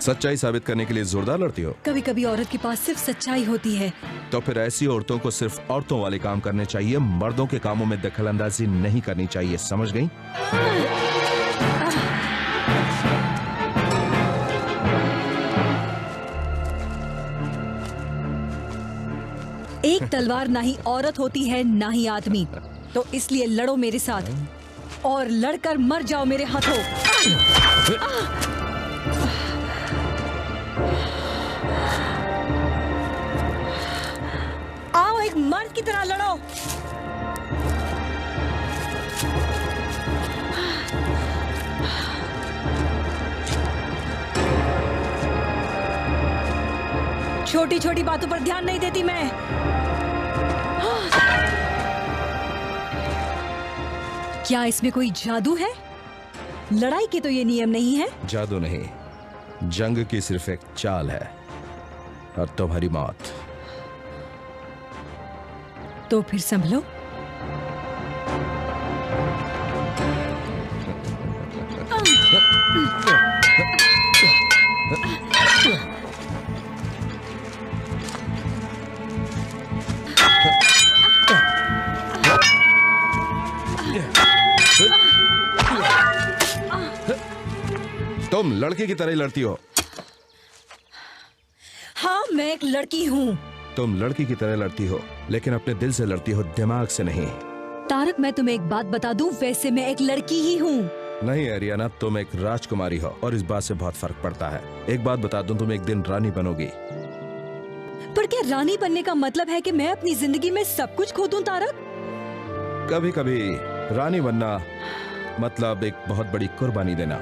सच्चाई साबित करने के लिए जोरदार लड़ती हो। कभी कभी औरत के पास सिर्फ सच्चाई होती है। तो फिर ऐसी औरतों को सिर्फ औरतों वाले काम करने चाहिए, मर्दों के कामों में दखलंदाजी नहीं करनी चाहिए, समझ गई? एक तलवार ना ही औरत होती है ना ही आदमी, तो इसलिए लड़ो मेरे साथ और लड़कर मर जाओ मेरे हाथों। आओ एक मर्द की तरह लड़ो। छोटी छोटी बातों पर ध्यान नहीं देती मैं। क्या इसमें कोई जादू है? लड़ाई के तो ये नियम नहीं है। जादू नहीं, जंग की सिर्फ एक चाल है और तुम्हारी मौत। तो फिर संभलो। तुम लड़के की तरह लड़ती हो। हाँ, मैं एक लड़की हूँ। तुम लड़की की तरह लड़ती हो, लेकिन अपने दिल से लड़ती हो, दिमाग से नहीं। तारक, मैं तुम्हें एक बात बता दूं, वैसे मैं एक लड़की ही हूँ। नहीं एरियाना, तुम एक राजकुमारी हो और इस बात से बहुत फर्क पड़ता है। एक बात बता दूं, तुम एक दिन रानी बनोगी। पर क्या रानी बनने का मतलब है कि मैं अपनी जिंदगी में सब कुछ खो दूं, तारक? कभी कभी रानी बनना मतलब एक बहुत बड़ी कुर्बानी देना।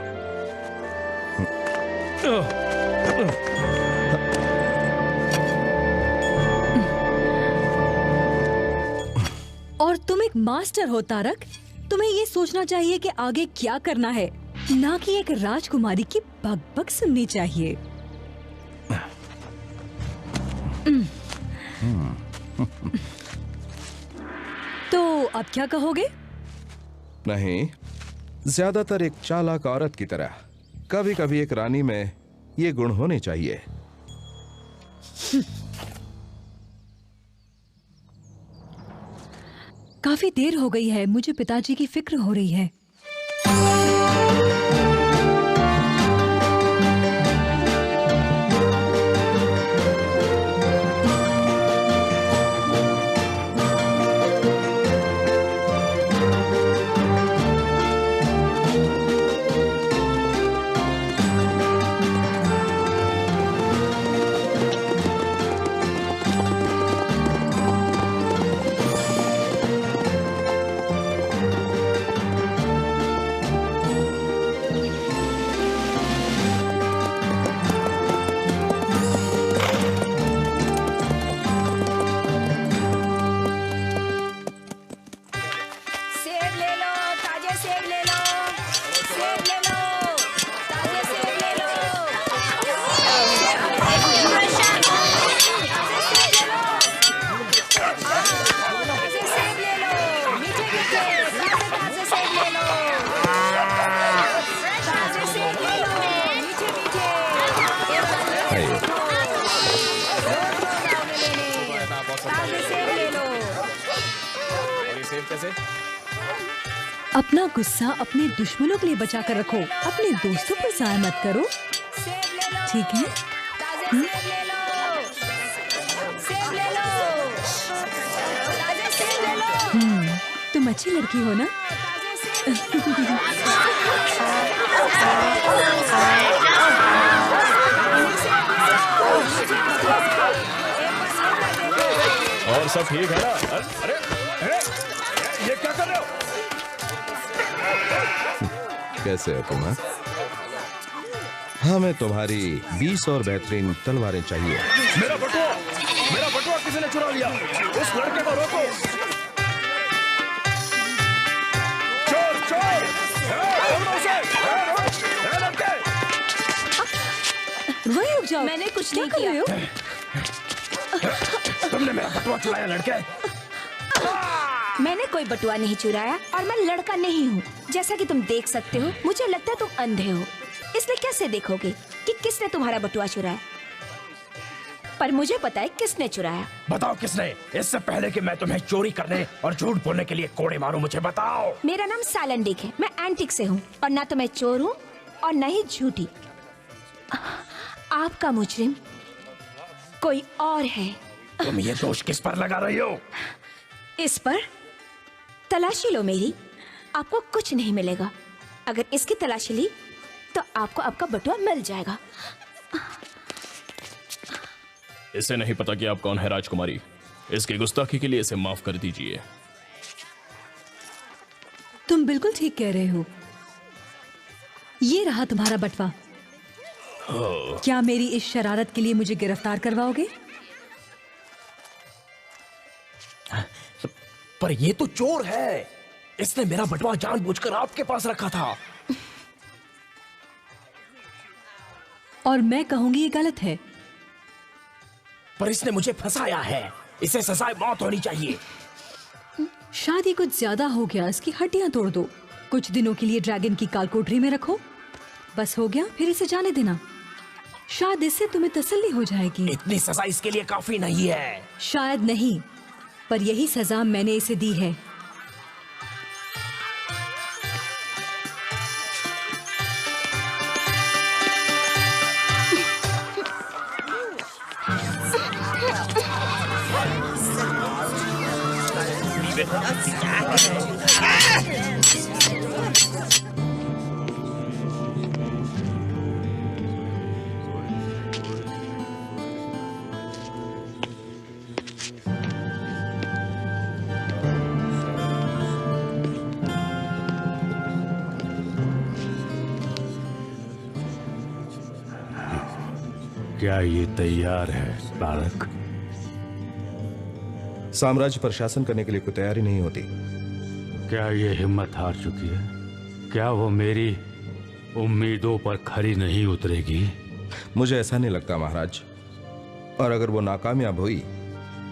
और तुम एक मास्टर हो तारक, तुम्हें ये सोचना चाहिए कि आगे क्या करना है, ना कि एक राजकुमारी की बकबक सुननी चाहिए। तो अब क्या कहोगे? नहीं, ज्यादातर एक चालाक औरत की तरह। कभी कभी एक रानी में ये गुण होने चाहिए। काफी देर हो गई है, मुझे पिताजी की फिक्र हो रही है। अपना गुस्सा अपने दुश्मनों के लिए बचा कर रखो, अपने दोस्तों पर जाया मत करो, ठीक है? तुम अच्छी लड़की हो ना? और सब ठीक है ना? अरे अरे ये क्या कर रहे हो? कैसे हो तुम? हमें तुम्हारी 20 और बेहतरीन तलवारें चाहिए। मेरा बटुआ किसी ने चुरा लिया। उस लड़के को रोको। चोर चोर, वही रुक जाओ। मैंने कुछ नहीं किया। तुमने मेरा बटुआ चुराया लड़के। मैंने कोई बटुआ नहीं चुराया और मैं लड़का नहीं हूँ। जैसा कि तुम देख सकते हो, मुझे लगता है तुम अंधे हो, इसलिए कैसे देखोगे कि किसने तुम्हारा बटुआ चुराया? पर मुझे पता है किसने चुराया। बताओ किसने, इससे पहले कि मैं तुम्हें चोरी करने और झूठ बोलने के लिए कोड़े मारूं, मुझे बताओ। मेरा नाम सालंडिक है, मैं एंटिक से हूँ और ना तो मैं चोर हूँ और ना ही झूठी। आपका मुजरिम कोई और है। तुम ये दोष किस पर लगा रही हो? इस पर तलाशी लो मेरी, आपको कुछ नहीं मिलेगा। अगर इसकी तलाशी ली तो आपको आपका बटुआ मिल जाएगा। इसे नहीं पता कि आप कौन है राजकुमारी। इसकी गुस्ताखी के लिए इसे माफ कर दीजिए। तुम बिल्कुल ठीक कह रहे हो। ये रहा तुम्हारा बटवा। क्या मेरी इस शरारत के लिए मुझे गिरफ्तार करवाओगे? पर ये तो चोर है। इसने मेरा बटवा जानबूझकर आपके पास रखा था। और मैं कहूंगी ये गलत है। पर इसने मुझे फंसाया है। इसे सजाए मौत होनी चाहिए। शादी कुछ ज्यादा हो गया, इसकी हड्डियां तोड़ दो। कुछ दिनों के लिए ड्रैगन की कालकोठरी में रखो। बस हो गया, फिर इसे जाने देना। शायद इससे तुम्हें तसल्ली हो जाएगी। इतनी सजा इसके लिए काफी नहीं है। शायद नहीं, पर यही सजा मैंने इसे दी है। क्या ये तैयार है बालक? साम्राज्य पर शासन करने के लिए कोई तैयारी नहीं होती। क्या ये हिम्मत हार चुकी है? क्या वो मेरी उम्मीदों पर खरी नहीं उतरेगी? मुझे ऐसा नहीं लगता महाराज। और अगर वो नाकामयाब हुई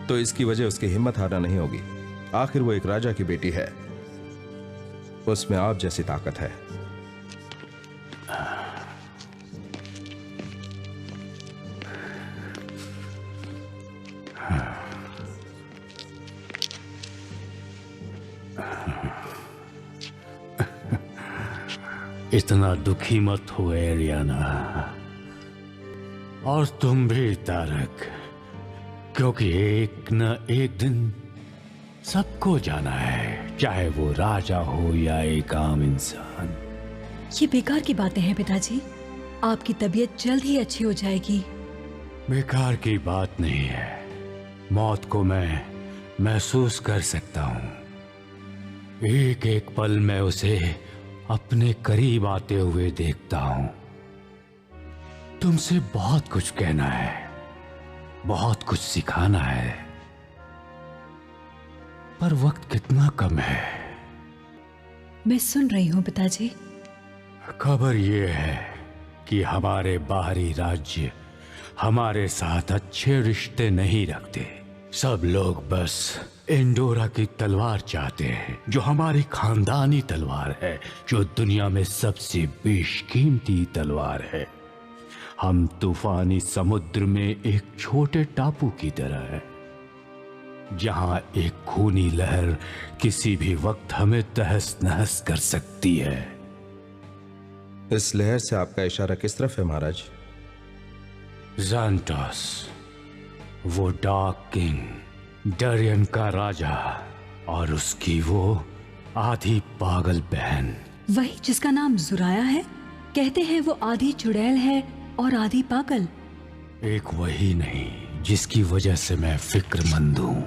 तो इसकी वजह उसकी हिम्मत हारना नहीं होगी। आखिर वो एक राजा की बेटी है, उसमें आप जैसी ताकत है। इतना दुखी मत हो एरियाना, और तुम भी तारक, क्योंकि एक न एक दिन सबको जाना है, चाहे वो राजा हो या एक आम इंसान। ये बेकार की बातें हैं पिताजी। आपकी तबीयत जल्द ही अच्छी हो जाएगी। बेकार की बात नहीं है। मौत को मैं महसूस कर सकता हूं। एक एक पल मैं उसे अपने करीब आते हुए देखता हूं। तुमसे बहुत कुछ कहना है, बहुत कुछ सिखाना है, पर वक्त कितना कम है। मैं सुन रही हूँ पिताजी। खबर यह है कि हमारे बाहरी राज्य हमारे साथ अच्छे रिश्ते नहीं रखते। सब लोग बस एंडोरा की तलवार चाहते हैं, जो हमारी खानदानी तलवार है, जो दुनिया में सबसे बेशकीमती तलवार है। हम तूफानी समुद्र में एक छोटे टापू की तरह है, जहां एक खूनी लहर किसी भी वक्त हमें तहस नहस कर सकती है। इस लहर से आपका इशारा किस तरफ है महाराज? ज़ांटोस, वो डार्क किंग, डरियन का राजा, और उसकी वो आधी पागल बहन। वही जिसका नाम जुराया है? कहते हैं वो आधी चुड़ैल है और आधी पागल। एक वही नहीं जिसकी वजह से मैं फिक्रमंद हूं।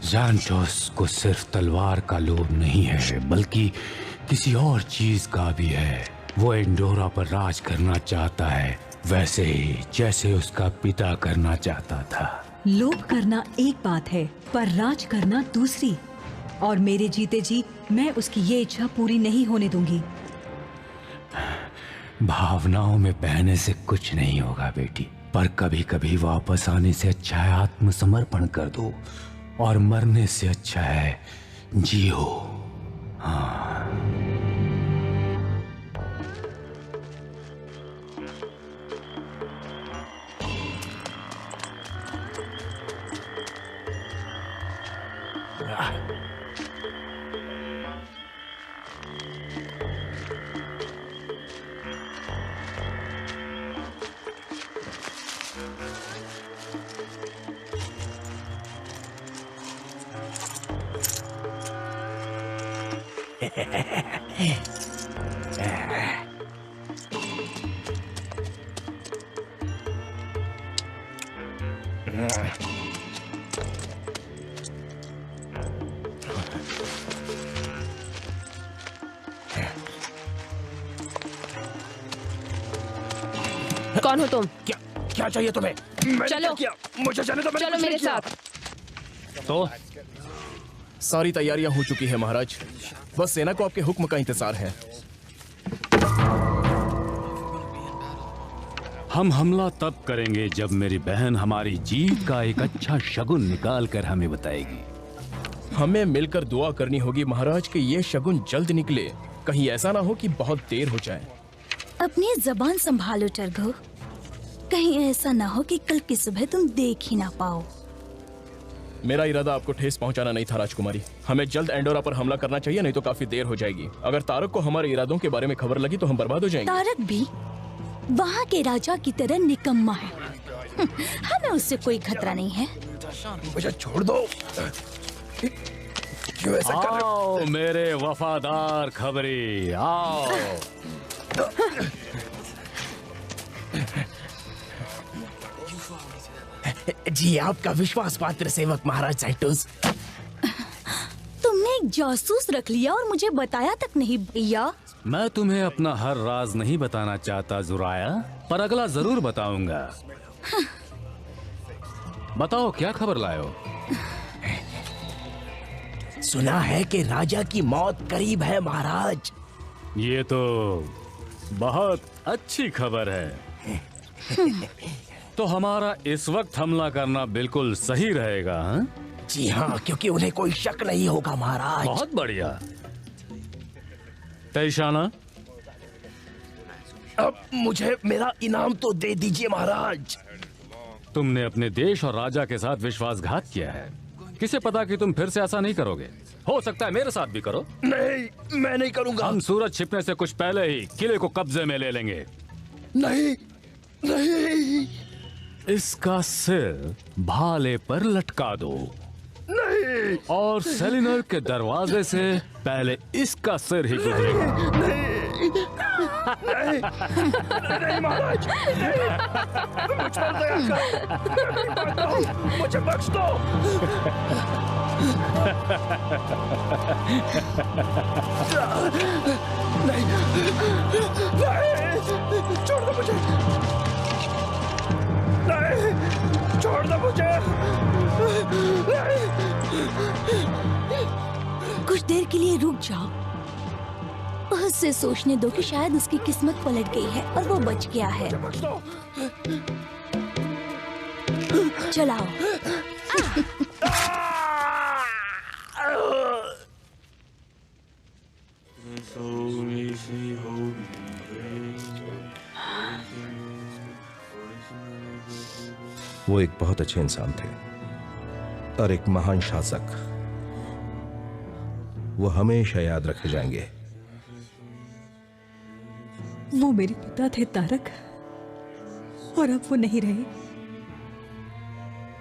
ज़ांटोस को सिर्फ तलवार का लोभ नहीं है, बल्कि किसी और चीज का भी है। वो एंडोरा पर राज करना चाहता है, वैसे ही जैसे उसका पिता करना चाहता था। लोभ करना एक बात है, पर राज करना दूसरी। और मेरे जीते जी मैं उसकी ये इच्छा पूरी नहीं होने दूंगी। भावनाओं में बहने से कुछ नहीं होगा बेटी, पर कभी कभी वापस आने से अच्छा है आत्मसमर्पण कर दो, और मरने से अच्छा है जियो। हाँ। कौन हो तुम? क्या क्या चाहिए तुम्हें? मैंने चलो। क्या किया? मुझे जाने दो, मैंने चलो कुछ मेरे नहीं किया। साथ। तो सारी तैयारियां हो चुकी है महाराज, बस सेना को आपके हुक्म का इंतजार है। हम हमला तब करेंगे जब मेरी बहन हमारी जीत का एक अच्छा शगुन निकाल कर हमें बताएगी। हमें मिलकर दुआ करनी होगी महाराज कि ये शगुन जल्द निकले, कहीं ऐसा ना हो कि बहुत देर हो जाए। अपनी जबान संभालो टर्गो, कहीं ऐसा ना हो कि कल की सुबह तुम देख ही ना पाओ। मेरा इरादा आपको ठेस पहुंचाना नहीं था राजकुमारी, हमें जल्द एंडोरा पर हमला करना चाहिए, नहीं तो काफी देर हो जाएगी। अगर तारक को हमारे इरादों के बारे में खबर लगी तो हम बर्बाद हो जाएंगे। तारक भी वहाँ के राजा की तरह निकम्मा है। हमें उससे कोई खतरा नहीं है। मुझे छोड़ दो। क्यों ऐसा कर रहे हो? आओ मेरे वफादार खबरी, आओ। जी आपका विश्वास पात्र सेवक महाराज साइटोस। तुमने एक जासूस रख लिया और मुझे बताया तक नहीं भैया। मैं तुम्हें अपना हर राज नहीं बताना चाहता जुराया, पर अगला जरूर बताऊंगा। बताओ क्या खबर लायो? सुना है कि राजा की मौत करीब है महाराज। ये तो बहुत अच्छी खबर है। तो हमारा इस वक्त हमला करना बिल्कुल सही रहेगा, हाँ? जी हाँ, क्योंकि उन्हें कोई शक नहीं होगा महाराज। बहुत बढ़िया। तैशाना, अब मुझे मेरा इनाम तो दे दीजिए महाराज। तुमने अपने देश और राजा के साथ विश्वासघात किया है। किसे पता कि तुम फिर से ऐसा नहीं करोगे। हो सकता है मेरे साथ भी करो। नहीं, मैं नहीं करूंगा। हम सूरज छिपने से कुछ पहले ही किले को कब्जे में ले लेंगे। नहीं, नहीं, इसका सिर भाले पर लटका दो। नहीं, और सेलिनर के दरवाजे से पहले इसका सिर ही गुजरेगा। नहीं महाराज, नहीं, मुझ पर दया करो। मैं नहीं मानता हूँ, मुझे बख्श दो। नहीं, नहीं, छोड़ दो मुझे। नहीं, छोड़ दो मुझे। नहीं। कुछ देर के लिए रुक जाओ, उससे सोचने दो कि शायद उसकी किस्मत पलट गई है और वो बच गया है। बख्श दो। चलाओ। वो एक बहुत अच्छे इंसान थे और एक महान शासक। वो हमेशा याद रखे जाएंगे। वो मेरे पिता थे तारक, और अब वो नहीं रहे।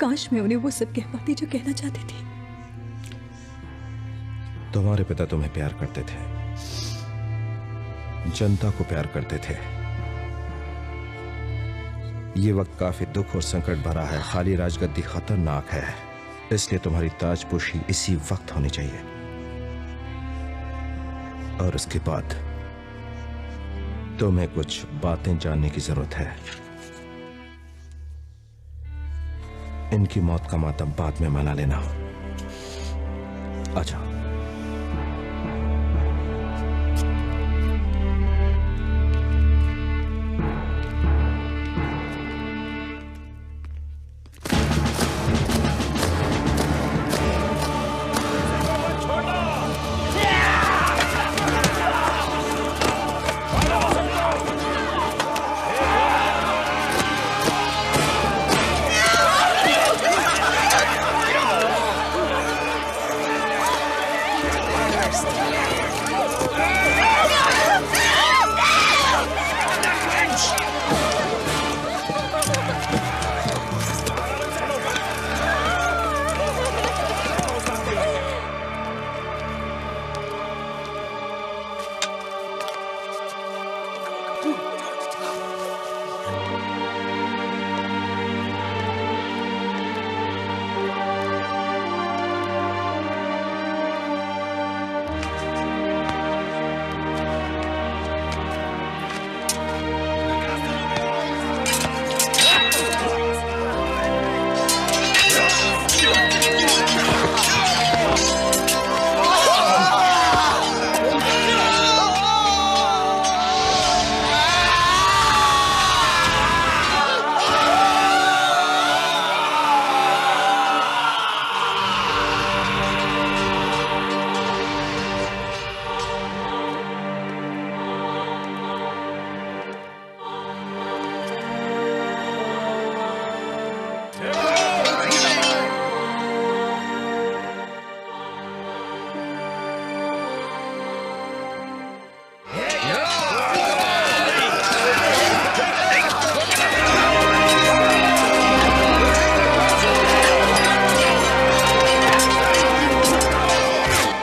काश मैं उन्हें वो सब कह पाती जो कहना चाहती थी। तुम्हारे पिता तुम्हें प्यार करते थे, जनता को प्यार करते थे। ये वक्त काफी दुख और संकट भरा है। खाली राजगद्दी खतरनाक है, इसलिए तुम्हारी ताजपोशी इसी वक्त होनी चाहिए। और उसके बाद तुम्हें कुछ बातें जानने की जरूरत है। इनकी मौत का मातम बाद में मना लेना। अच्छा,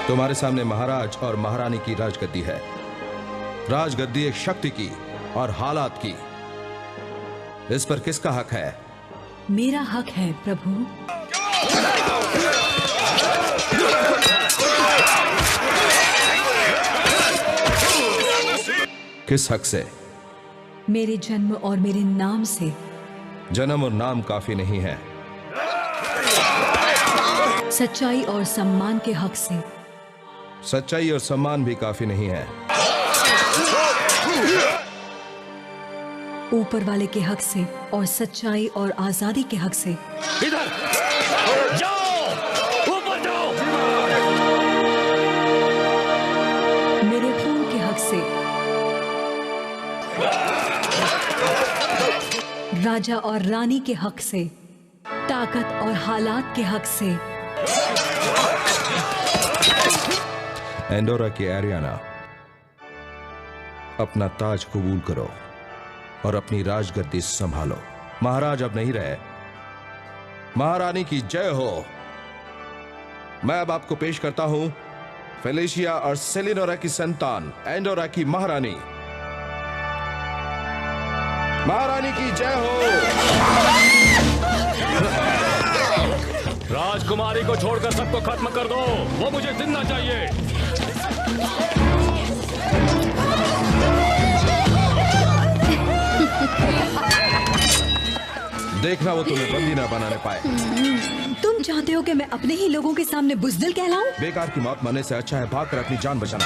तुम्हारे सामने महाराज और महारानी की राजगद्दी है। राजगद्दी एक शक्ति की और हालात की। इस पर किसका हक है? मेरा हक है प्रभु। किस हक से? मेरे जन्म और मेरे नाम से। जन्म और नाम काफी नहीं है। सच्चाई और सम्मान के हक से। सच्चाई और सम्मान भी काफी नहीं है। ऊपर वाले के हक से और सच्चाई और आजादी के हक से। इधर जाओ, ऊपर जाओ। मेरे खून के हक से। राजा और रानी के हक से। ताकत और हालात के हक से। एंडोरा की एरियाना, अपना ताज कबूल करो और अपनी राजगद्दी संभालो। महाराज अब नहीं रहे। महारानी की जय हो। मैं अब आपको पेश करता हूं फेलिशिया और सेलिनोरा की संतान एंडोरा की महारानी। महारानी की जय हो। राजकुमारी को छोड़कर सबको खत्म कर दो। वो मुझे जिंदा चाहिए। देखना वो तुम्हें बंदी ना बनाने पाए। तुम चाहते हो कि मैं अपने ही लोगों के सामने बुज़दिल कहलाऊं? बेकार की मौत मरने से अच्छा है भागकर अपनी जान बचाना।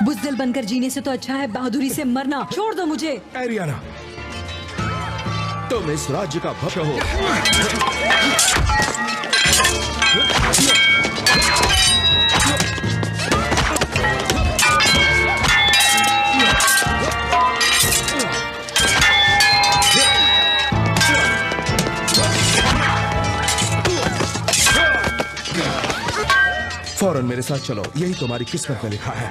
बुज़दिल बनकर जीने से तो अच्छा है बहादुरी से मरना। छोड़ दो मुझे। एरियाना, तुम इस राज्य का भक्त हो। फौरन मेरे साथ चलो, यही तुम्हारी किस्मत में लिखा है।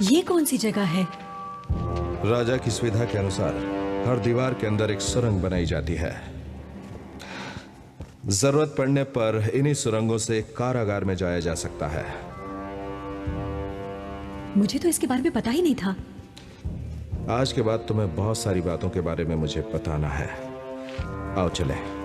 ये कौन सी जगह है? राजा की सुविधा के अनुसार हर दीवार के अंदर एक सुरंग बनाई जाती है। जरूरत पड़ने पर इन्हीं सुरंगों से कारागार में जाया जा सकता है। मुझे तो इसके बारे में पता ही नहीं था। आज के बाद तुम्हें बहुत सारी बातों के बारे में मुझे बताना है। आओ चले।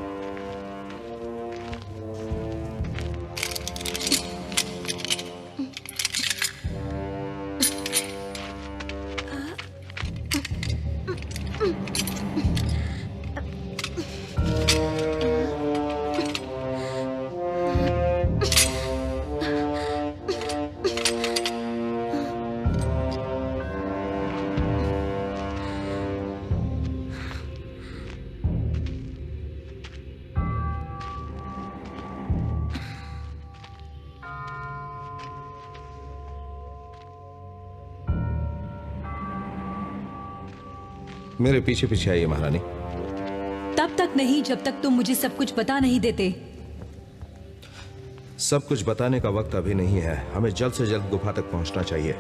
मेरे पीछे पीछे आइए महारानी। तब तक नहीं जब तक तुम मुझे सब कुछ बता नहीं देते। सब कुछ बताने का वक्त अभी नहीं है। हमें जल्द से जल्द गुफा तक पहुंचना चाहिए।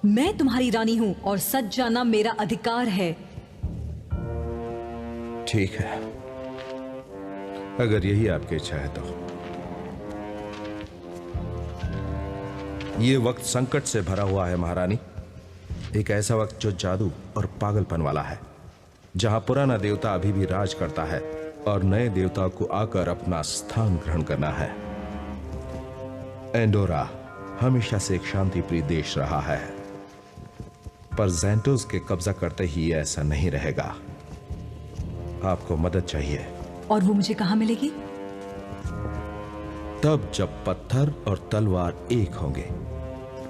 मैं तुम्हारी रानी हूं और सच जानना मेरा अधिकार है। ठीक है, अगर यही आपकी इच्छा है तो। ये वक्त संकट से भरा हुआ है महारानी। एक ऐसा वक्त जो जादू और पागलपन वाला है। जहां पुराना देवता अभी भी राज करता है और नए देवता को आकर अपना स्थान ग्रहण करना है। एंडोरा हमेशा से एक शांतिप्रिय देश रहा है, पर ज़ैंटोस के कब्जा करते ही ऐसा नहीं रहेगा। आपको मदद चाहिए। और वो मुझे कहाँ मिलेगी? तब जब पत्थर और तलवार एक होंगे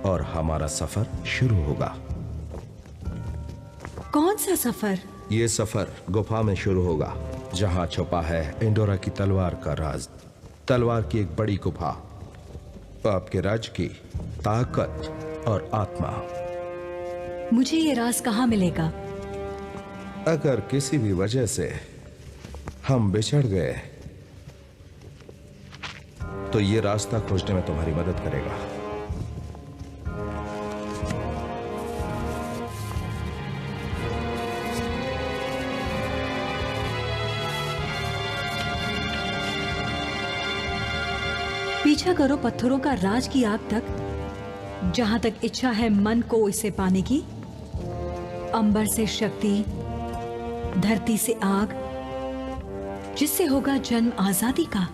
और हमारा सफर शुरू होगा। कौन सा सफर? ये सफर गुफा में शुरू होगा, जहां छुपा है एंडोरा की तलवार का राज। तलवार की एक बड़ी गुफा आपके राज्य की ताकत और आत्मा। मुझे ये राज कहाँ मिलेगा? अगर किसी भी वजह से हम बिछड़ गए तो ये रास्ता खोजने में तुम्हारी मदद करेगा। पीछा करो पत्थरों का राज की आग तक, जहां तक इच्छा है मन को इसे पाने की। अंबर से शक्ति, धरती से आग, जिससे होगा जन्म आजादी का।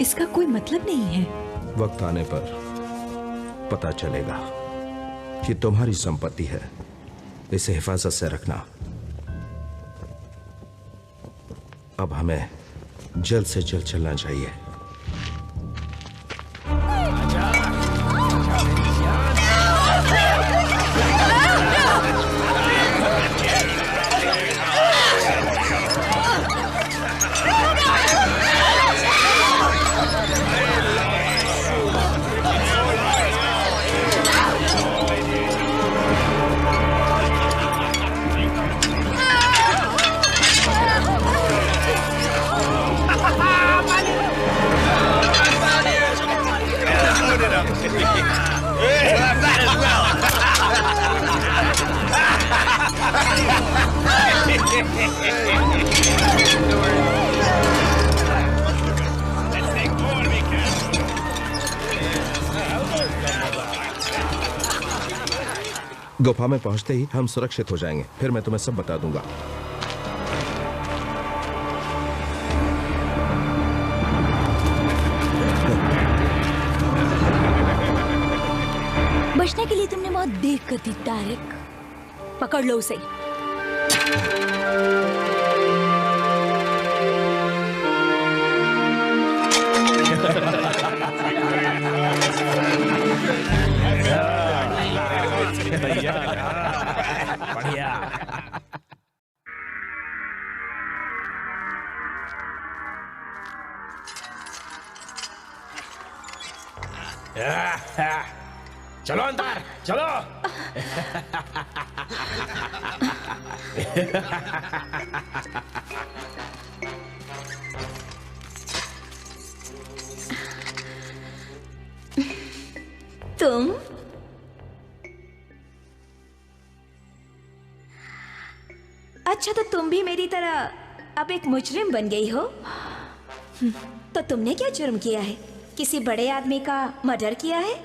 इसका कोई मतलब नहीं है। वक्त आने पर पता चलेगा कि तुम्हारी संपत्ति है, इसे हिफाजत से रखना। अब हमें जल्द से जल्द चलना चाहिए। गुफा में पहुंचते ही हम सुरक्षित हो जाएंगे, फिर मैं तुम्हें सब बता दूंगा। बचने के लिए तुमने बहुत देर कर दी तारिक। पकड़ लो उसे। बढ़िया। चलो अंदर चलो। तुम अच्छा, तो तुम भी मेरी तरह अब एक मुजरिम बन गई हो। तो तुमने क्या जुर्म किया है? किसी बड़े आदमी का मर्डर किया है?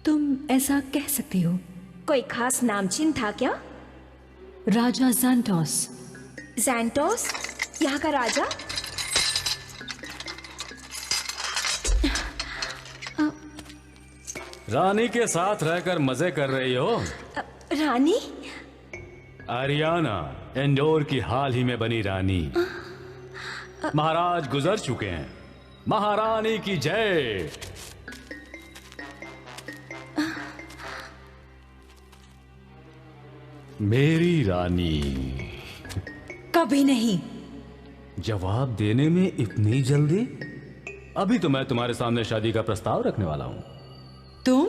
तुम ऐसा कह सकती हो। कोई खास नामचिन्ह था क्या? राजा ज़ैंटोस। ज़ैंटोस? यहाँ का राजा? रानी के साथ रहकर मजे कर रही हो? रानी? आरियाना, एंडोर की हाल ही में बनी रानी। महाराज गुजर चुके हैं। महारानी की जय। मेरी रानी। कभी नहीं। जवाब देने में इतनी जल्दी? अभी तो मैं तुम्हारे सामने शादी का प्रस्ताव रखने वाला हूं। तुम?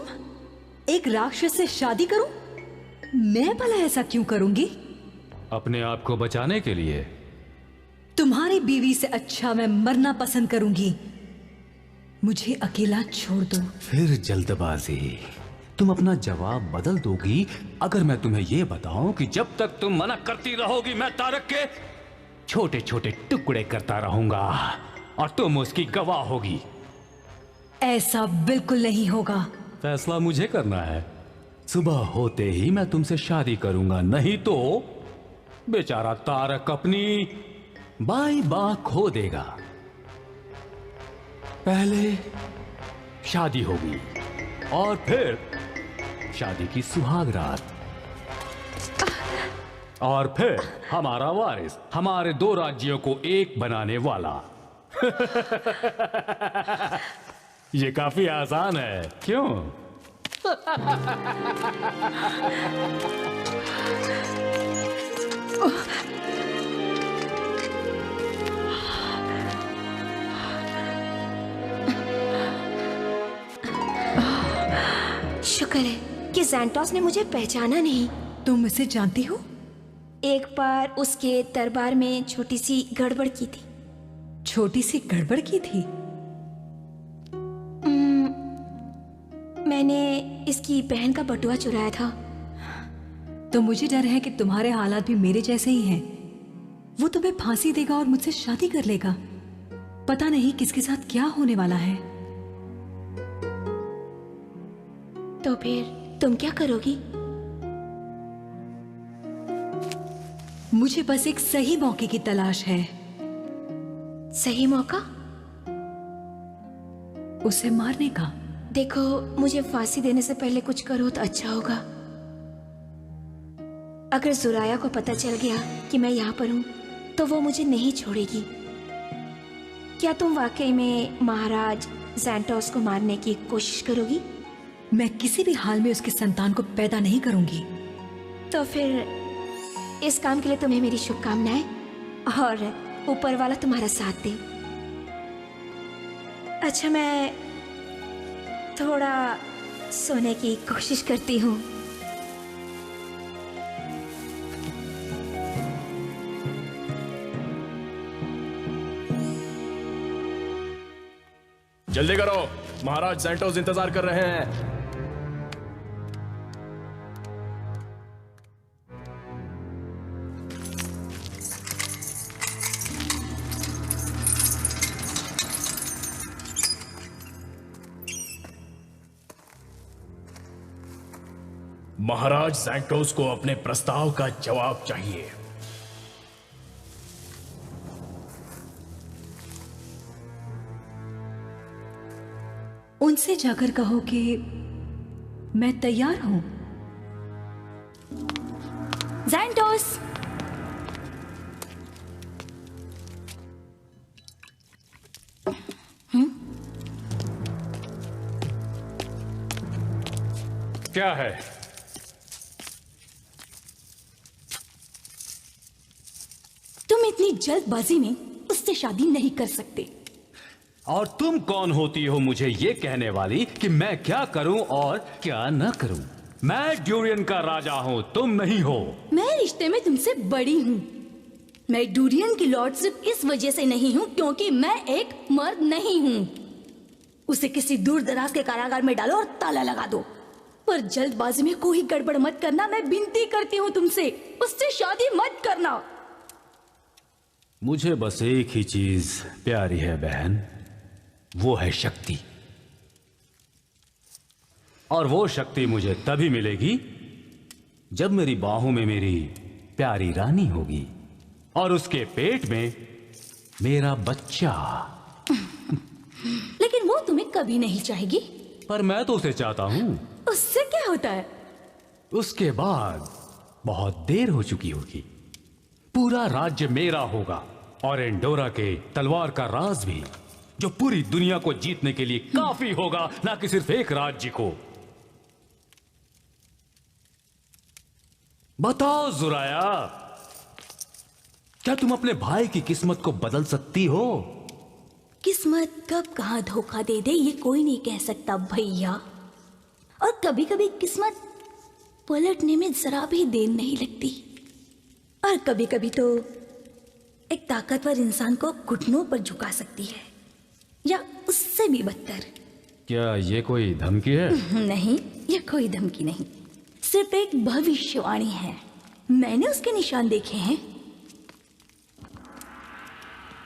एक राक्षस से शादी करूं? मैं भला ऐसा क्यों करूंगी? अपने आप को बचाने के लिए। तुम्हारी बीवी से अच्छा मैं मरना पसंद करूंगी। मुझे अकेला छोड़ दो। फिर जल्दबाजी। तुम अपना जवाब बदल दोगी अगर मैं तुम्हें यह बताऊं कि जब तक तुम मना करती रहोगी मैं तारक के छोटे छोटे टुकड़े करता रहूंगा और तुम उसकी गवाह होगी। ऐसा बिल्कुल नहीं होगा। फैसला मुझे करना है। सुबह होते ही मैं तुमसे शादी करूंगा, नहीं तो बेचारा तारक अपनी बाई बाँ खो देगा। पहले शादी होगी और फिर शादी की सुहाग रात, और फिर हमारा वारिस हमारे 2 राज्यों को एक बनाने वाला। ये काफी आसान है, क्यों? शुक्र है कि ज़ैंटोस ने मुझे पहचाना नहीं। तुम उसे जानती हो? एक बार उसके दरबार में छोटी सी गड़बड़ की थी। छोटी सी गड़बड़ की थी? मैंने इसकी बहन का बटुआ चुराया था। तो मुझे डर है कि तुम्हारे हालात भी मेरे जैसे ही हैं। वो तुम्हें फांसी देगा और मुझसे शादी कर लेगा। पता नहीं किसके साथ क्या होने वाला है। तो फिर तुम क्या करोगी? मुझे बस एक सही मौके की तलाश है। सही मौका? उसे मारने का। देखो, मुझे फांसी देने से पहले कुछ करो तो अच्छा होगा। अगर जुराया को पता चल गया कि मैं यहाँ पर हूँ तो वो मुझे नहीं छोड़ेगी। क्या तुम वाकई में महाराज ज़ैंटोस को मारने की कोशिश करोगी? मैं किसी भी हाल में उसकी संतान को पैदा नहीं करूंगी। तो फिर इस काम के लिए तुम्हें मेरी शुभकामनाएं, और ऊपर वाला तुम्हारा साथ दे। अच्छा, मैं थोड़ा सोने की कोशिश करती हूँ। जल्दी करो, महाराज ज़ैंटोस इंतजार कर रहे हैं। महाराज ज़ैंटोस को अपने प्रस्ताव का जवाब चाहिए। उनसे जाकर कहो कि मैं तैयार हूं। ज़ैंटोस! क्या है? तुम इतनी जल्दबाजी में उससे शादी नहीं कर सकते। और तुम कौन होती हो मुझे ये कहने वाली कि मैं क्या करूं और क्या न करूं? मैं ड्यूरियन का राजा हूं, तुम नहीं हो। मैं रिश्ते में तुमसे बड़ी हूँ। मैं डूरियन की लॉर्ड सिर्फ इस वजह से नहीं हूँ क्योंकि मैं एक मर्द नहीं हूँ। उसे किसी दूर दराज के कारागार में डालो और ताला लगा दो। पर जल्दबाजी में कोई गड़बड़ मत करना, मैं विनती करती हूँ तुमसे। उससे शादी मत करना। मुझे बस एक ही चीज प्यारी है बहन, वो है शक्ति। और वो शक्ति मुझे तभी मिलेगी जब मेरी बाहों में मेरी प्यारी रानी होगी और उसके पेट में मेरा बच्चा। लेकिन वो तुम्हें कभी नहीं चाहेगी। पर मैं तो उसे चाहता हूं। उससे क्या होता है? उसके बाद बहुत देर हो चुकी होगी। पूरा राज्य मेरा होगा और एंडोरा के तलवार का राज भी, जो पूरी दुनिया को जीतने के लिए काफी होगा, ना कि सिर्फ एक राज्य को। बताओ जुराया, क्या तुम अपने भाई की किस्मत को बदल सकती हो? किस्मत कब कहां धोखा दे दे ये कोई नहीं कह सकता भैया। और कभी कभी किस्मत पलटने में जरा भी देर नहीं लगती। और कभी कभी तो एक ताकतवर इंसान को घुटनों पर झुका सकती है, या उससे भी बदतर। क्या ये कोई धमकी है? नहीं, ये कोई धमकी नहीं, सिर्फ एक भविष्यवाणी है। मैंने उसके निशान देखे हैं।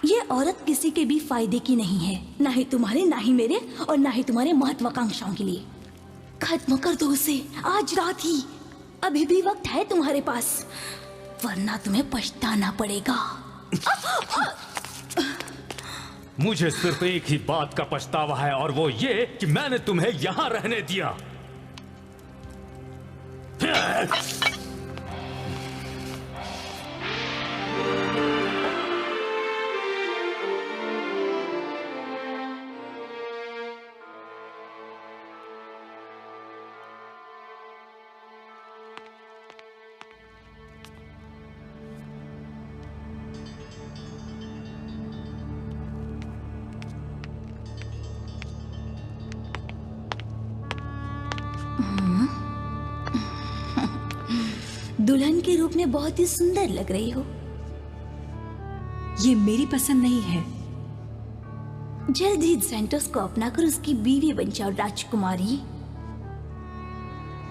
ये औरत किसी के भी फायदे की नहीं है, ना ही तुम्हारे, ना ही मेरे, और ना ही तुम्हारे महत्वाकांक्षाओं के लिए। खत्म कर दो उसे आज रात ही। अभी भी वक्त है तुम्हारे पास, वरना तुम्हें पछताना पड़ेगा। मुझे सिर्फ एक ही बात का पछतावा है, और वो ये कि मैंने तुम्हें यहां रहने दिया। दुल्हन के रूप में बहुत ही सुंदर लग रही हो। ये मेरी पसंद नहीं है। जल्द ही सेंटोस को अपना कर उसकी बीवी बन जाओ राजकुमारी।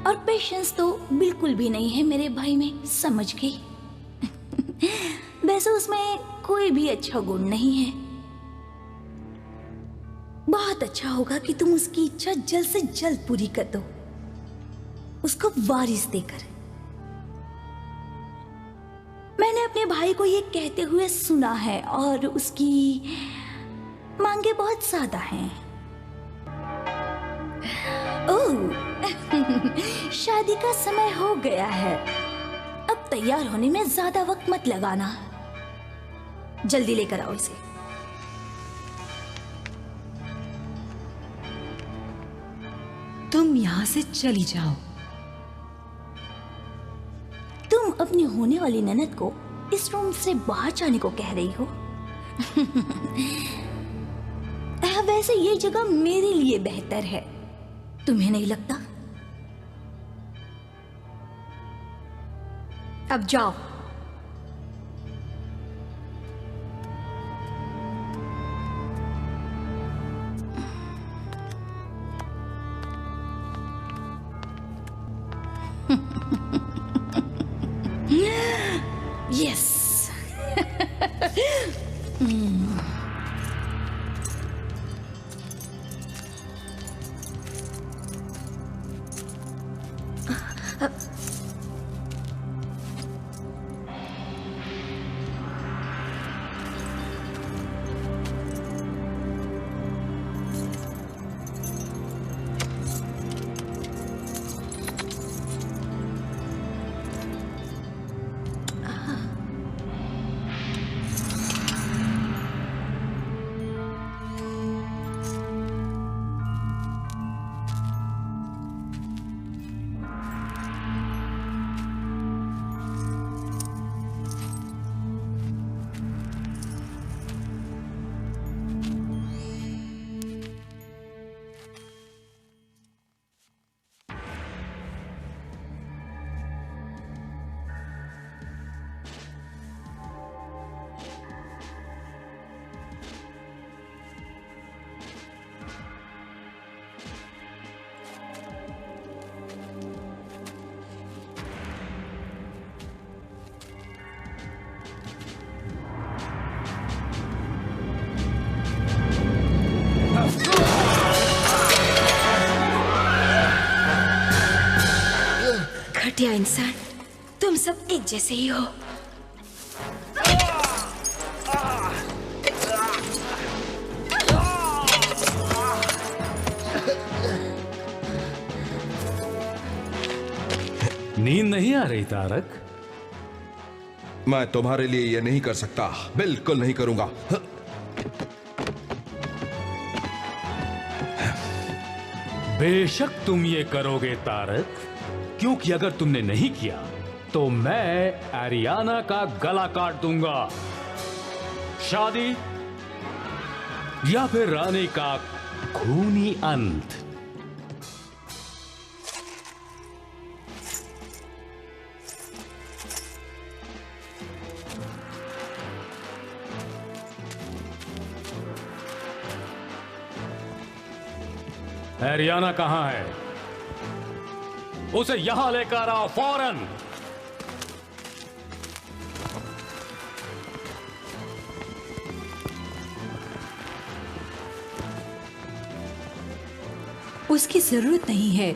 और पेशेंस तो बिल्कुल भी नहीं है मेरे भाई में, समझ गई? वैसे उसमें कोई भी अच्छा गुण नहीं है। बहुत अच्छा होगा कि तुम उसकी इच्छा जल्द से जल्द पूरी कर दो, उसको वारिस देकर। मैंने अपने भाई को ये कहते हुए सुना है, और उसकी मांगे बहुत सादा हैं। ओह, शादी का समय हो गया है। अब तैयार होने में ज्यादा वक्त मत लगाना, जल्दी लेकर आओ इसे। तुम यहाँ से चली जाओ। तुम अपनी होने वाली ननद को इस रूम से बाहर जाने को कह रही हो? वैसे ये जगह मेरे लिए बेहतर है, तुम्हें नहीं लगता? अब जाओ। यस। घटिया इंसान, तुम सब एक जैसे ही हो। नींद नहीं आ रही तारक? मैं तुम्हारे लिए ये नहीं कर सकता, बिल्कुल नहीं करूंगा। बेशक तुम ये करोगे तारक, क्योंकि अगर तुमने नहीं किया तो मैं एरियाना का गला काट दूंगा। शादी या फिर रानी का खूनी अंत। एरियाना कहां है? उसे यहां लेकर आओ फौरन। उसकी जरूरत नहीं है,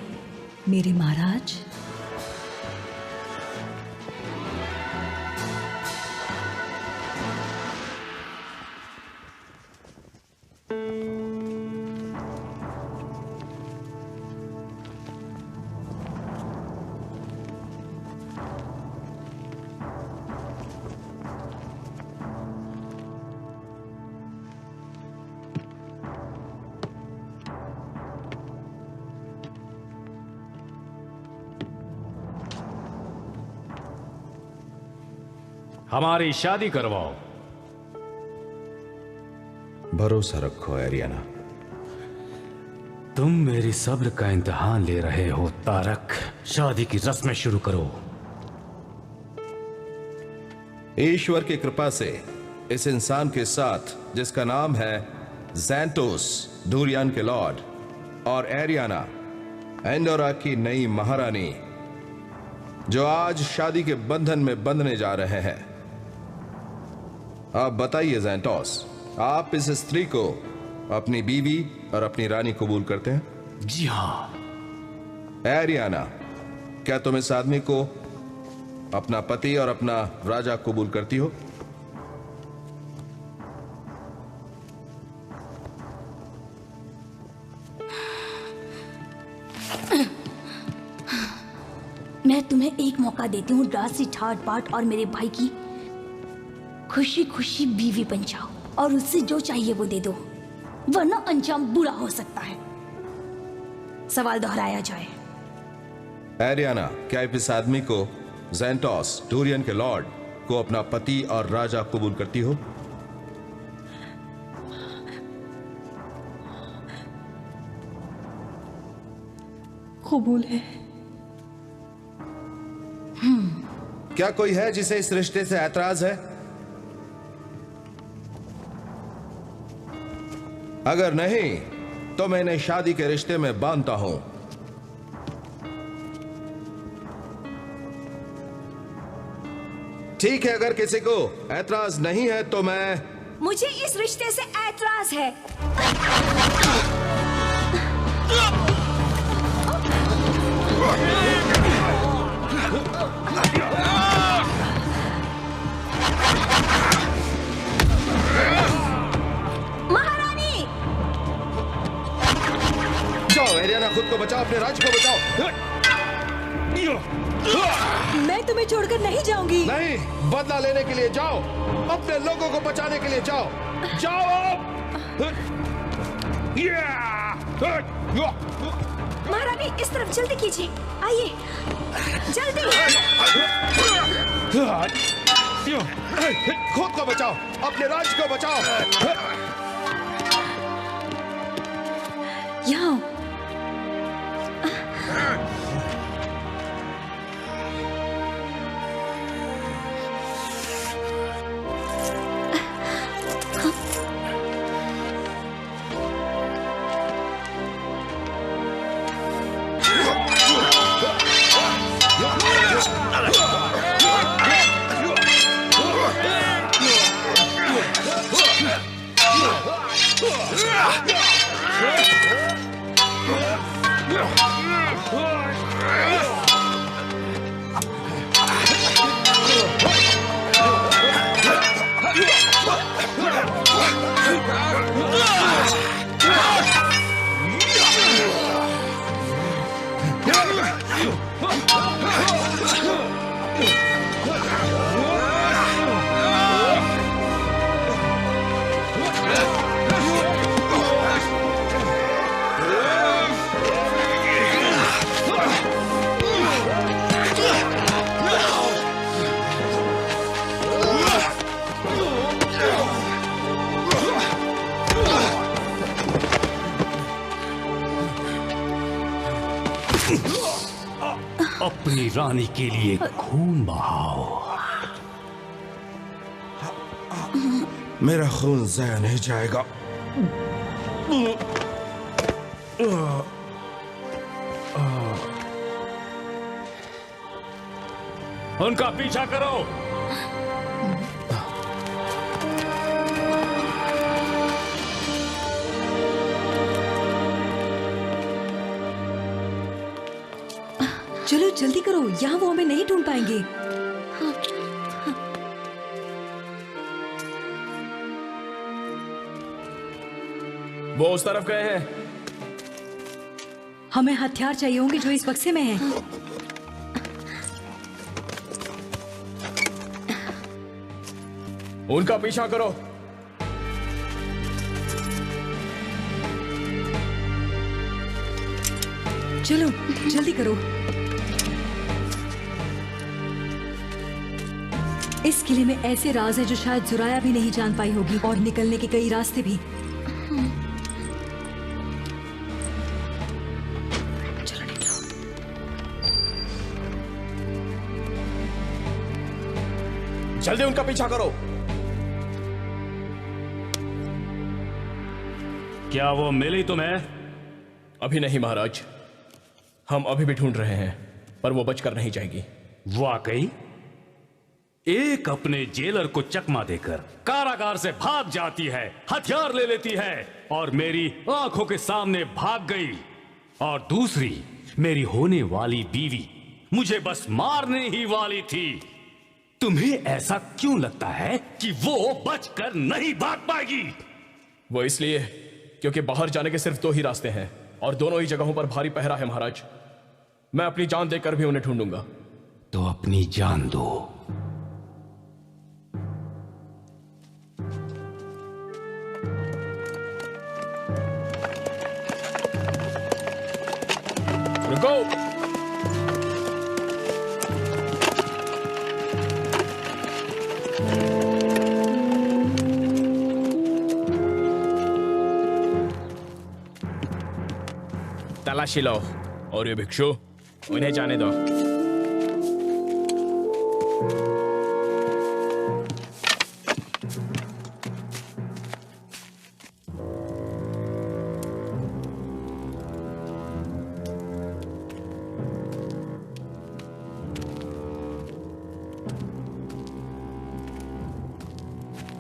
मेरे महाराज। हमारी शादी करवाओ। भरोसा रखो एरियाना। तुम मेरी सब्र का इम्तिहान ले रहे हो तारक। शादी की रस्में शुरू करो। ईश्वर की कृपा से इस इंसान के साथ जिसका नाम है ज़ैंटोस, डूरियन के लॉर्ड, और एरियाना, एंडोरा की नई महारानी, जो आज शादी के बंधन में बंधने जा रहे हैं। आप बताइए ज़ैंटोस, आप इस स्त्री को अपनी बीवी और अपनी रानी कबूल करते हैं? जी हाँ। एरियाना, क्या तुम इस आदमी को अपना पति और अपना राजा कबूल करती हो? मैं तुम्हें एक मौका देती हूँ, राशि ठाट बाट और मेरे भाई की खुशी खुशी बीवी बन जाओ और उससे जो चाहिए वो दे दो, वरना अंजाम बुरा हो सकता है। सवाल दोहराया जाए। एरियाना, क्या आप इस आदमी को, ज़ैंटोस, डूरियन के लॉर्ड, को अपना पति और राजा कबूल करती हो? कबूल है। क्या कोई है जिसे इस रिश्ते से ऐतराज है? अगर नहीं तो मैं इन्हें शादी के रिश्ते में बांधता हूं। ठीक है, अगर किसी को ऐतराज नहीं है तो मैं... मुझे इस रिश्ते से ऐतराज है। महारानी! जाओ एरियाना, खुद को बचाओ, अपने राज्य को बचाओ। मैं तुम्हें छोड़कर नहीं जाऊंगी। नहीं, बदला लेने के लिए जाओ, अपने लोगों को बचाने के लिए जाओ। जाओ। महारानी, इस तरफ जल्दी कीजिए, आइए जल्दी। खुद को बचाओ, अपने राज्य को बचाओ। यहाँ आओ। अपनी रानी के लिए खून बहाओ। मेरा खून ज़ाया नहीं जाएगा। उनका पीछा करो। जल्दी करो, यहाँ वो हमें नहीं ढूंढ पाएंगे। वो उस तरफ गए हैं। हमें हथियार चाहिए होंगे जो इस बक्से में हैं। उनका पीछा करो। चलो जल्दी करो। इस किले में ऐसे राज है जो शायद जुराया भी नहीं जान पाई होगी, और निकलने के कई रास्ते भी। चलो निकलो। जल्दी उनका पीछा करो। क्या वो मिली तुम्हें? अभी नहीं महाराज, हम अभी भी ढूंढ रहे हैं, पर वो बचकर नहीं जाएगी। वाकई एक अपने जेलर को चकमा देकर कारागार से भाग जाती है, हथियार ले लेती है और मेरी आंखों के सामने भाग गई, और दूसरी मेरी होने वाली बीवी मुझे बस मारने ही वाली थी। तुम्हें ऐसा क्यों लगता है कि वो बचकर नहीं भाग पाएगी? वो इसलिए क्योंकि बाहर जाने के सिर्फ 2 ही रास्ते हैं, और दोनों ही जगहों पर भारी पहरा है महाराज। मैं अपनी जान देकर भी उन्हें ढूंढूंगा। तो अपनी जान दो। रुको। तलाशी लो, और ये भिक्षु, उन्हें जाने दो।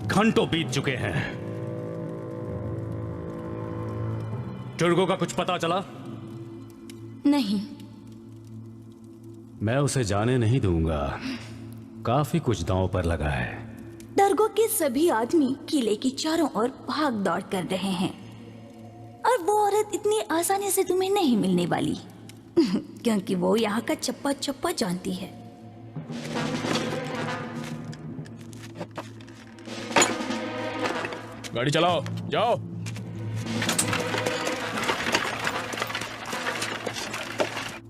घंटों बीत चुके हैं। टुर्गो का कुछ पता चला? नहीं। मैं उसे जाने नहीं दूंगा। काफी कुछ दांव पर लगा है। टर्गो के सभी आदमी किले की चारों ओर भाग दौड़ कर रहे हैं, और वो औरत इतनी आसानी से तुम्हें नहीं मिलने वाली क्योंकि वो यहाँ का चप्पा चप्पा जानती है। गाड़ी चलाओ, जाओ।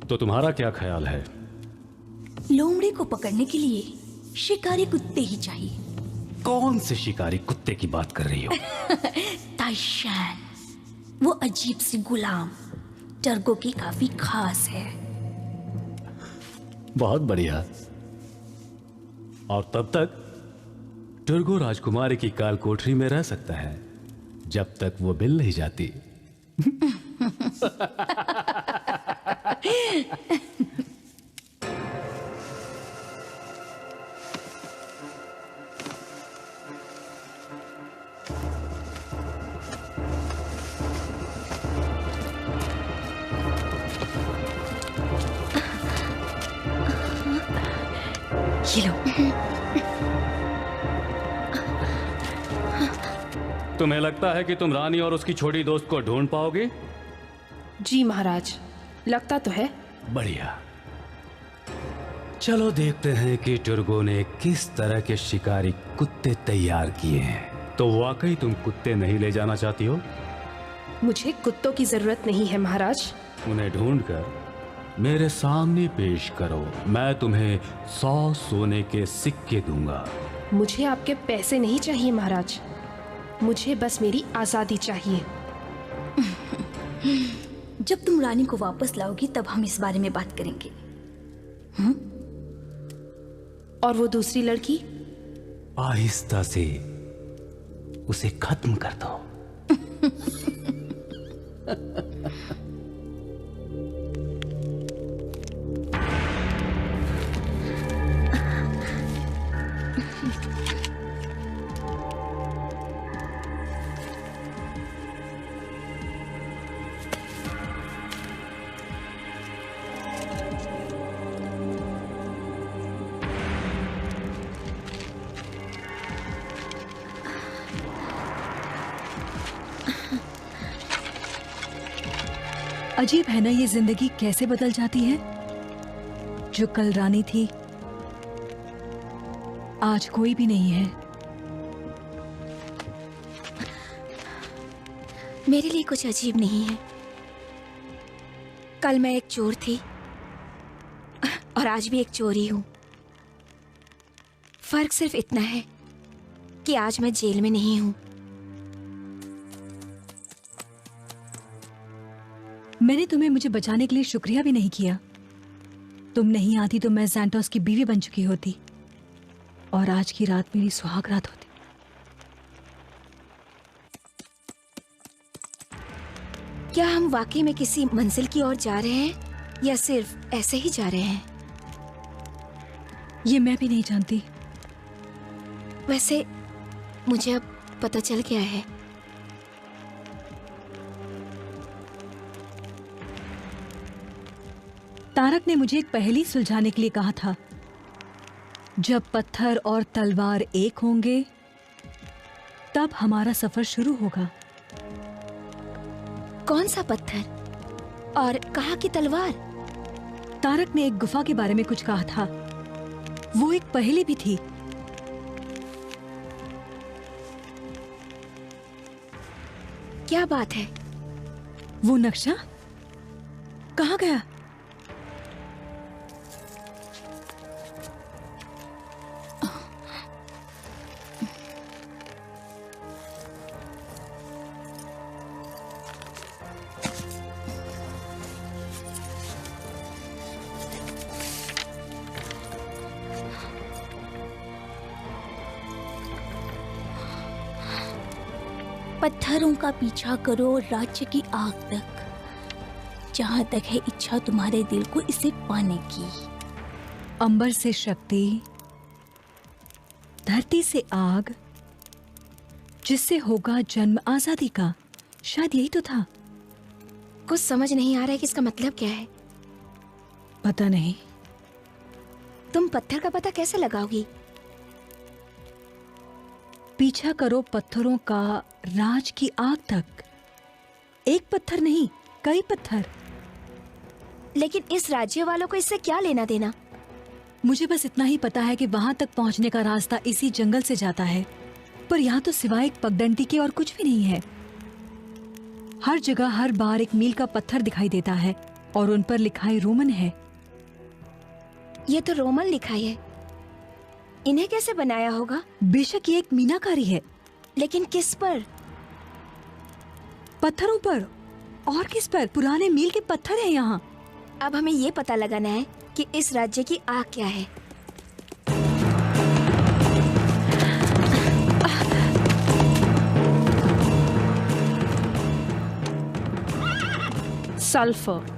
तो तुम्हारा क्या ख्याल है? लोमड़ी को पकड़ने के लिए शिकारी कुत्ते ही चाहिए। कौन से शिकारी कुत्ते की बात कर रही हो? ताइशान, वो अजीब सी गुलाम टर्गो की काफी खास है। बहुत बढ़िया। और तब तक टर्गो राजकुमारी की काल कोठरी में रह सकता है, जब तक वो मिल नहीं जाती। ये लो। तुम्हें लगता है कि तुम रानी और उसकी छोटी दोस्त को ढूंढ पाओगे? जी महाराज, लगता तो है। बढ़िया। चलो देखते हैं कि टुर्गो ने किस तरह के शिकारी कुत्ते तैयार किए हैं। तो वाकई तुम कुत्ते नहीं ले जाना चाहती हो? मुझे कुत्तों की जरूरत नहीं है महाराज। उन्हें ढूंढकर मेरे सामने पेश करो। मैं तुम्हें 100 सोने के सिक्के दूंगा। मुझे आपके पैसे नहीं चाहिए महाराज, मुझे बस मेरी आजादी चाहिए। जब तुम रानी को वापस लाओगी तब हम इस बारे में बात करेंगे। और वो दूसरी लड़की? आहिस्ता से उसे खत्म कर दो। अजीब है ना, ये जिंदगी कैसे बदल जाती है। जो कल रानी थी आज कोई भी नहीं है। मेरे लिए कुछ अजीब नहीं है। कल मैं एक चोर थी और आज भी एक चोर ही हूं। फर्क सिर्फ इतना है कि आज मैं जेल में नहीं हूं। मैंने तुम्हें मुझे बचाने के लिए शुक्रिया भी नहीं किया। तुम नहीं आती तो मैं सैंटोस की बीवी बन चुकी होती और आज की रात मेरी सुहाग रात होती। क्या हम वाकई में किसी मंजिल की ओर जा रहे हैं या सिर्फ ऐसे ही जा रहे हैं? ये मैं भी नहीं जानती। वैसे मुझे अब पता चल गया है। तारक ने मुझे एक पहेली सुलझाने के लिए कहा था। जब पत्थर और तलवार एक होंगे तब हमारा सफर शुरू होगा। कौन सा पत्थर और कहाँ की तलवार? तारक ने एक गुफा के बारे में कुछ कहा था। वो एक पहेली भी थी। क्या बात है? वो नक्शा कहाँ गया? पत्थरों का पीछा करो राज्य की आग तक, जहां तक है इच्छा तुम्हारे दिल को इसे पाने की। अंबर से शक्ति, धरती से आग, जिससे होगा जन्म आजादी का। शायद यही तो था। कुछ समझ नहीं आ रहा है कि इसका मतलब क्या है। पता नहीं। तुम पत्थर का पता कैसे लगाओगी? पीछा करो पत्थरों का राज की आग तक। एक पत्थर नहीं, कई पत्थर। लेकिन इस राज्य वालों को इससे क्या लेना देना? मुझे बस इतना ही पता है कि वहां तक पहुंचने का रास्ता इसी जंगल से जाता है, पर यहाँ तो सिवाय एक पगडंडी के और कुछ भी नहीं है। हर जगह हर बार एक मील का पत्थर दिखाई देता है और उन पर लिखाई रोमन है। ये तो रोमन लिखाई है। इन्हें कैसे बनाया होगा? बेशक ये एक मीनाकारी है, लेकिन किस पर? पत्थरों पर। और किस पर? पुराने मील के पत्थर हैं यहाँ। अब हमें ये पता लगाना है कि इस राज्य की आग क्या है। सल्फर।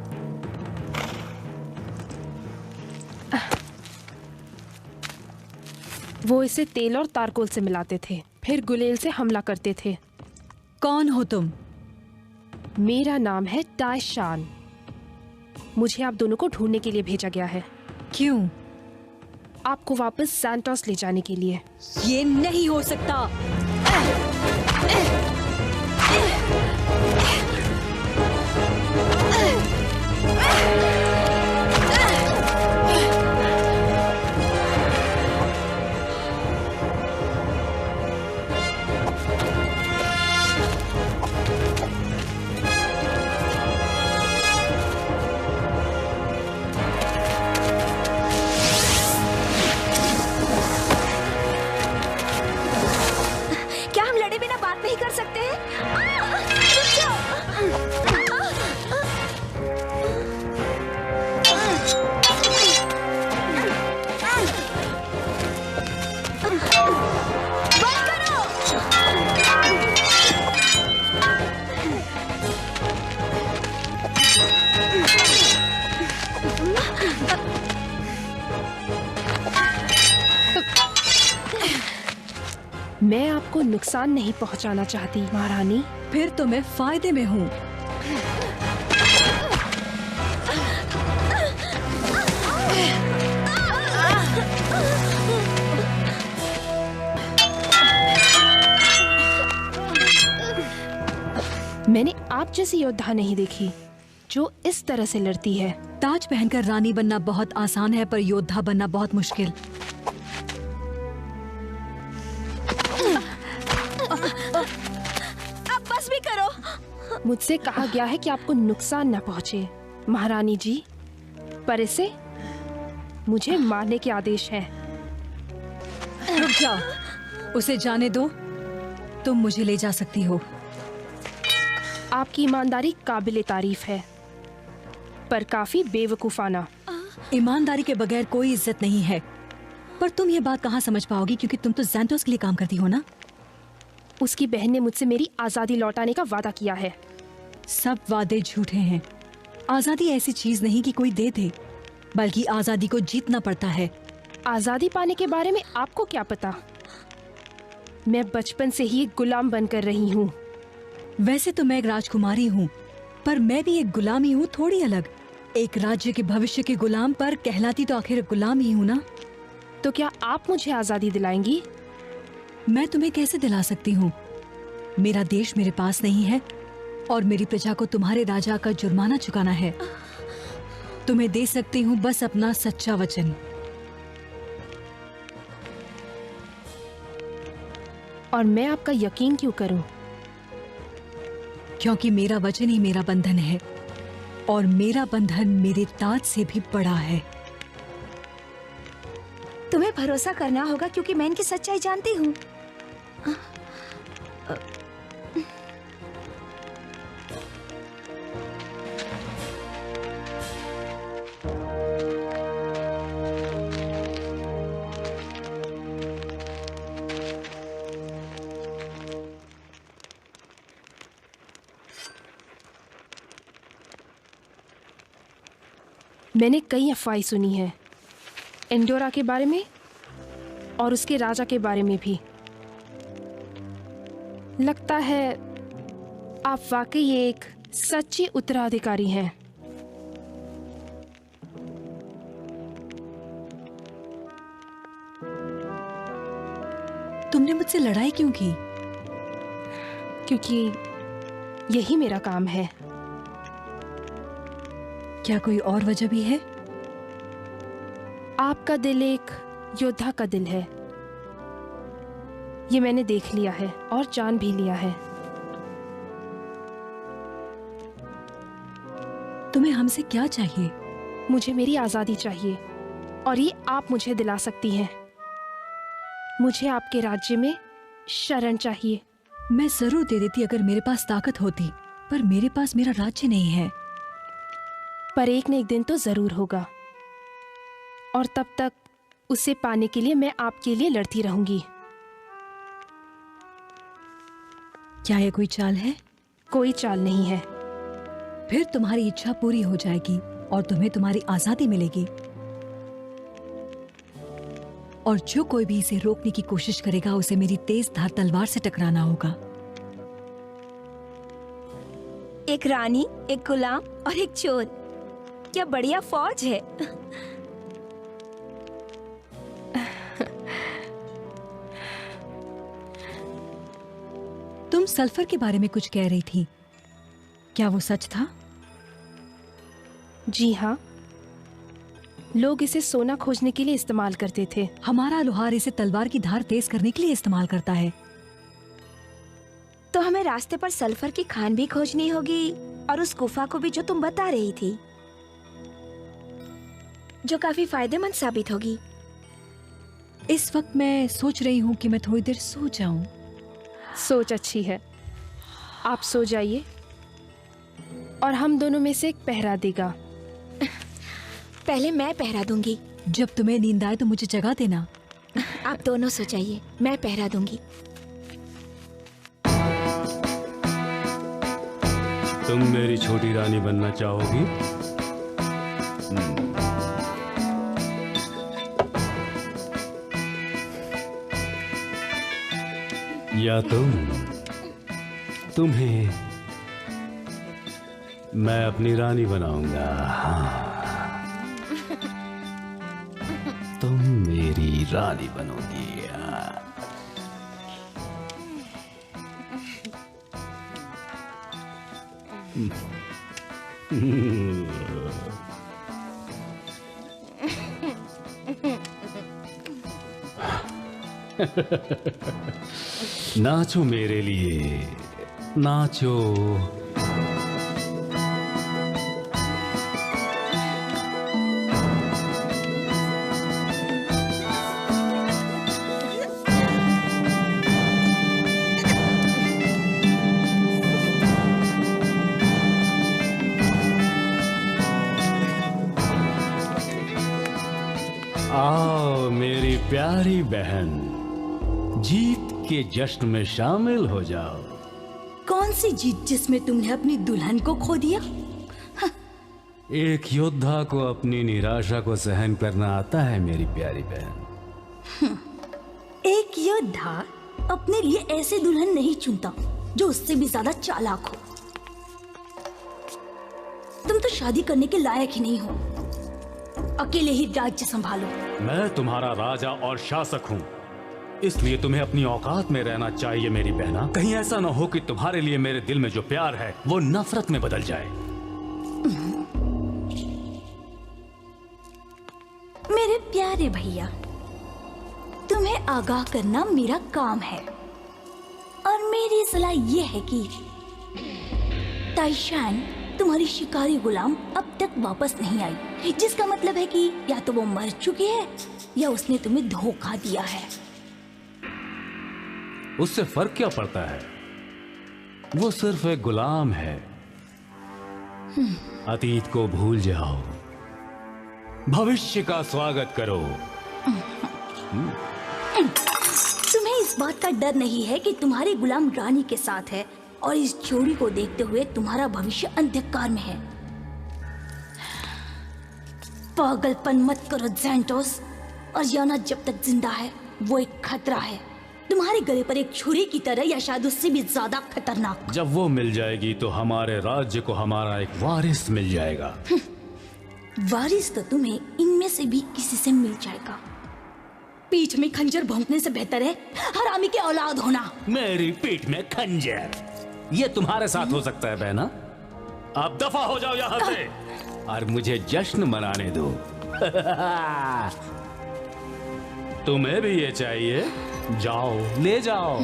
वो इसे तेल और तारकोल से मिलाते थे, फिर गुलेल से हमला करते थे। कौन हो तुम? मेरा नाम है टाइशान। मुझे आप दोनों को ढूंढने के लिए भेजा गया है। क्यों? आपको वापस सैंटोस ले जाने के लिए। ये नहीं हो सकता। क्या हम लड़े बिना बात नहीं कर सकते हैं? रुक जाओ। बंद करो। मैं आपको नुकसान नहीं पहुंचाना चाहती महारानी। फिर तो मैं फायदे में हूँ। मैंने आप जैसी योद्धा नहीं देखी। जो इस तरह से लड़ती है। ताज पहनकर रानी बनना बहुत आसान है, पर योद्धा बनना बहुत मुश्किल। अब बस भी करो। मुझसे कहा गया है कि आपको नुकसान न पहुंचे महारानी जी, पर इसे मुझे मारने के आदेश हैं। रुक जाओ, उसे जाने दो। तुम मुझे ले जा सकती हो। आपकी ईमानदारी काबिले तारीफ है, पर काफी बेवकूफाना। ईमानदारी के बगैर कोई इज्जत नहीं है। पर तुम ये बात कहाँ समझ पाओगी, क्योंकि तुम तो ज़ैंथोस के लिए काम करती हो ना। उसकी बहन ने मुझसे मेरी आजादी लौटाने का वादा किया है। सब वादे झूठे हैं। आजादी ऐसी चीज नहीं कि कोई दे दे, बल्कि आजादी को जीतना पड़ता है। आजादी पाने के बारे में आपको क्या पता? मैं बचपन से ही एक गुलाम बनकर रही हूँ। वैसे तो मैं एक राजकुमारी हूँ, पर मैं भी एक गुलाम ही हूँ, थोड़ी अलग। एक राज्य के भविष्य के गुलाम, पर कहलाती तो आखिर गुलाम ही हूँ ना। तो क्या आप मुझे आजादी दिलाएंगी? मैं तुम्हें कैसे दिला सकती हूँ? मेरा देश मेरे पास नहीं है, और मेरी प्रजा को तुम्हारे राजा का जुर्माना चुकाना है। तुम्हें दे सकती हूँ बस अपना सच्चा वचन। और मैं आपका यकीन क्यों करूं? क्योंकि मेरा वचन ही मेरा बंधन है, और मेरा बंधन मेरे ताज से भी बड़ा है। तुम्हें भरोसा करना होगा, क्योंकि मैं इनकी सच्चाई जानती हूँ। मैंने कई अफवाहें सुनी हैं एंडोरा के बारे में और उसके राजा के बारे में भी। लगता है आप वाकई एक सच्चे उत्तराधिकारी हैं। तुमने मुझसे लड़ाई क्यों की? क्योंकि यही मेरा काम है। क्या कोई और वजह भी है? आपका दिल एक योद्धा का दिल है, ये मैंने देख लिया है और जान भी लिया है। तुम्हें हमसे क्या चाहिए? मुझे मेरी आजादी चाहिए, और ये आप मुझे दिला सकती हैं। मुझे आपके राज्य में शरण चाहिए। मैं जरूर दे देती अगर मेरे पास ताकत होती, पर मेरे पास मेरा राज्य नहीं है। पर एक न एक दिन तो जरूर होगा, और तब तक उसे पाने के लिए मैं आपके लिए लड़ती रहूंगी। क्या ये कोई चाल है? कोई चाल नहीं है। फिर तुम्हारी इच्छा पूरी हो जाएगी और तुम्हें तुम्हारी आजादी मिलेगी। और जो कोई भी इसे रोकने की कोशिश करेगा, उसे मेरी तेज धार तलवार से टकराना होगा। एक रानी, एक गुलाम और एक चोर, क्या बढ़िया फौज है। तुम सल्फर के बारे में कुछ कह रही थी, क्या वो सच था? जी हाँ, लोग इसे सोना खोजने के लिए इस्तेमाल करते थे। हमारा लोहार इसे तलवार की धार तेज करने के लिए इस्तेमाल करता है। तो हमें रास्ते पर सल्फर की खान भी खोजनी होगी, और उस गुफा को भी जो तुम बता रही थी, जो काफी फायदेमंद साबित होगी। इस वक्त मैं सोच रही हूँ कि मैं थोड़ी देर सो जाऊं। सोच अच्छी है, आप सो जाइए और हम दोनों में से एक पहरा देगा। पहले मैं पहरा दूंगी। जब तुम्हें नींद आए तो मुझे जगा देना। आप दोनों सो जाइए, मैं पहरा दूंगी। तुम मेरी छोटी रानी बनना चाहोगी? या तुम्हें मैं अपनी रानी बनाऊंगा। हाँ, तुम मेरी रानी बनोगी। नाचो मेरे लिए, नाचो। आओ मेरी प्यारी बहन, जीत के जश्न में शामिल हो जाओ। कौन सी जीत जिसमें तुमने अपनी दुल्हन को खो दिया? एक योद्धा को अपनी निराशा को सहन करना आता है मेरी प्यारी बहन। एक योद्धा अपने लिए ऐसे दुल्हन नहीं चुनता जो उससे भी ज्यादा चालाक हो। तुम तो शादी करने के लायक ही नहीं हो। अकेले ही राज्य संभालो। मैं तुम्हारा राजा और शासक हूँ, इसलिए तुम्हें अपनी औकात में रहना चाहिए मेरी बहना। कहीं ऐसा न हो कि तुम्हारे लिए मेरे दिल में जो प्यार है वो नफरत में बदल जाए। मेरे प्यारे भैया, तुम्हें आगाह करना मेरा काम है और मेरी सलाह यह है कि ताइशान तुम्हारी शिकारी गुलाम अब तक वापस नहीं आई, जिसका मतलब है कि या तो वो मर चुकी है या उसने तुम्हें धोखा दिया है। उससे फर्क क्या पड़ता है? वो सिर्फ एक गुलाम है। अतीत को भूल जाओ, भविष्य का स्वागत करो। तुम्हें इस बात का डर नहीं है कि तुम्हारे गुलाम रानी के साथ है और इस जोड़ी को देखते हुए तुम्हारा भविष्य अंधकार में है। पागलपन मत करो ज़ैंटोस। और याना जब तक जिंदा है वो एक खतरा है, तुम्हारे गले पर एक छुरी की तरह या शायद उससे भी ज्यादा खतरनाक। जब वो मिल जाएगी तो हमारे राज्य को हमारा एक वारिस मिल जाएगा। वारिस तो तुम्हें इनमें से भी किसी से मिल जाएगा। पीठ में खंजर भोंकने से बेहतर है हरामी के औलाद होना। मेरी पीठ में खंजर, ये तुम्हारे साथ हो सकता है बहना। अब दफा हो जाओ यहाँ से और मुझे जश्न मनाने दो। तुम्हें भी ये चाहिए? जाओ ले जाओ।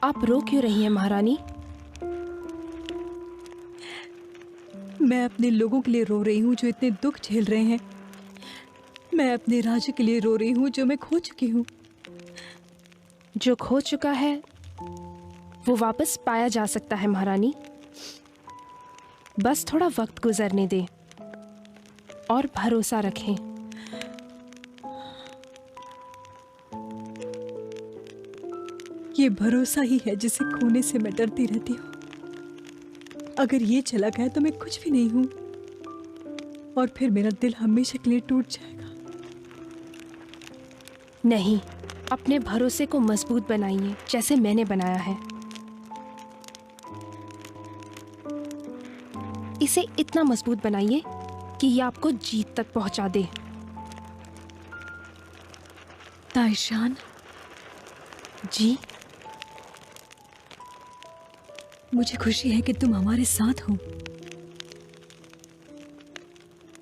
आप रो क्यों रही हैं महारानी? मैं अपने लोगों के लिए रो रही हूँ जो इतने दुख झेल रहे हैं। मैं अपने राज्य के लिए रो रही हूँ जो मैं खो चुकी हूँ। जो खो चुका है वो वापस पाया जा सकता है महारानी। बस थोड़ा वक्त गुजरने दें और भरोसा रखें। ये भरोसा ही है जिसे खोने से मैं डरती रहती हूँ। अगर ये चला गया तो मैं कुछ भी नहीं हूँ और फिर मेरा दिल हमेशा के लिए टूट जाएगा। नहीं, अपने भरोसे को मजबूत बनाइए जैसे मैंने बनाया है। इसे इतना मजबूत बनाइए कि ये आपको जीत तक पहुंचा दे। ताइशान जी, मुझे खुशी है कि तुम हमारे साथ हो।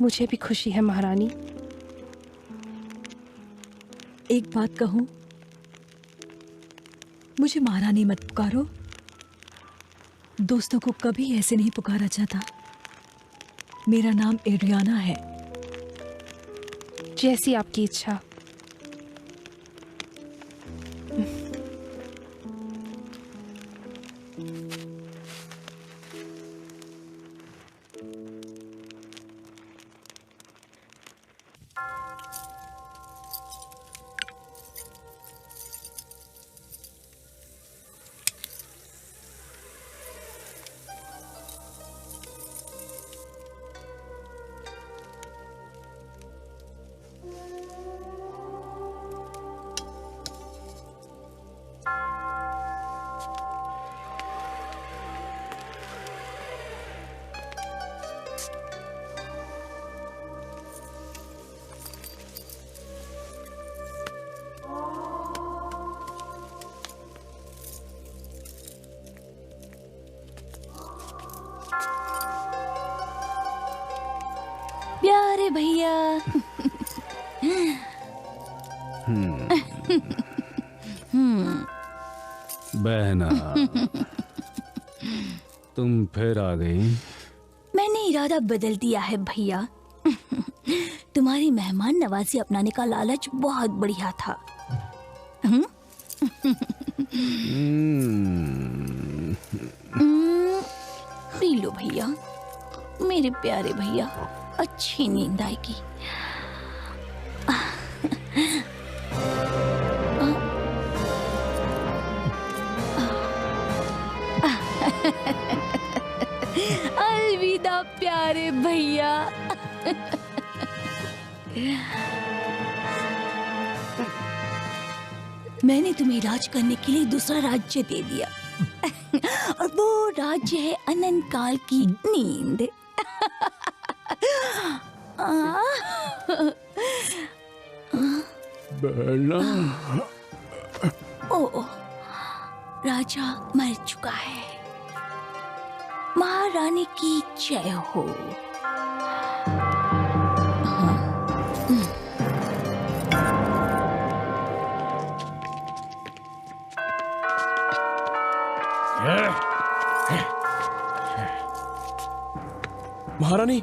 मुझे भी खुशी है महारानी। एक बात कहूं, मुझे महारानी मत पुकारो। दोस्तों को कभी ऐसे नहीं पुकारा जाता। मेरा नाम एड्रियाना है। जैसी आपकी इच्छा। प्यारे भैया। बहना, तुम फिर आ गई। मैंने इरादा बदल दिया है भैया। तुम्हारी मेहमान नवाजी अपनाने का लालच बहुत बढ़िया था। पी लो भैया, मेरे प्यारे भैया, अच्छी नींद आएगी। अलविदा प्यारे भैया। मैंने तुम्हें राज करने के लिए दूसरा राज्य दे दिया और वो राज्य है अनंत काल की नींद। बहना, ओ, राजा मर चुका है। महारानी की जय हो। महारानी,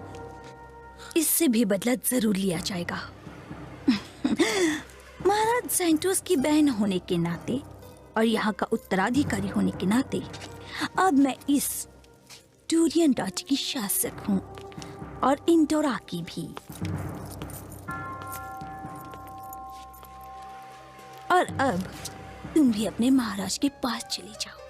इससे भी बदला जरूर लिया जाएगा। महाराज सैंटोस की बहन होने के नाते और यहाँ का उत्तराधिकारी होने के नाते अब मैं इस टूरियन राज्य की शासक हूँ और इंडोरा की भी। और अब तुम भी अपने महाराज के पास चले जाओ।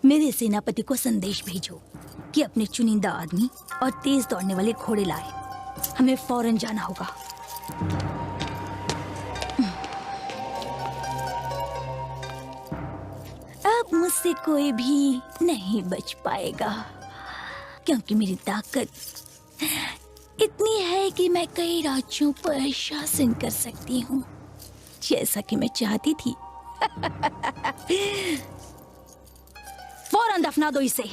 मेरे सेनापति को संदेश भेजो कि अपने चुनिंदा आदमी और तेज दौड़ने वाले घोड़े लाए। हमें फौरन जाना होगा। अब मुझसे कोई भी नहीं बच पाएगा, क्योंकि मेरी ताकत इतनी है कि मैं कई राज्यों पर शासन कर सकती हूँ, जैसा कि मैं चाहती थी। फौरन दफना दो इसे।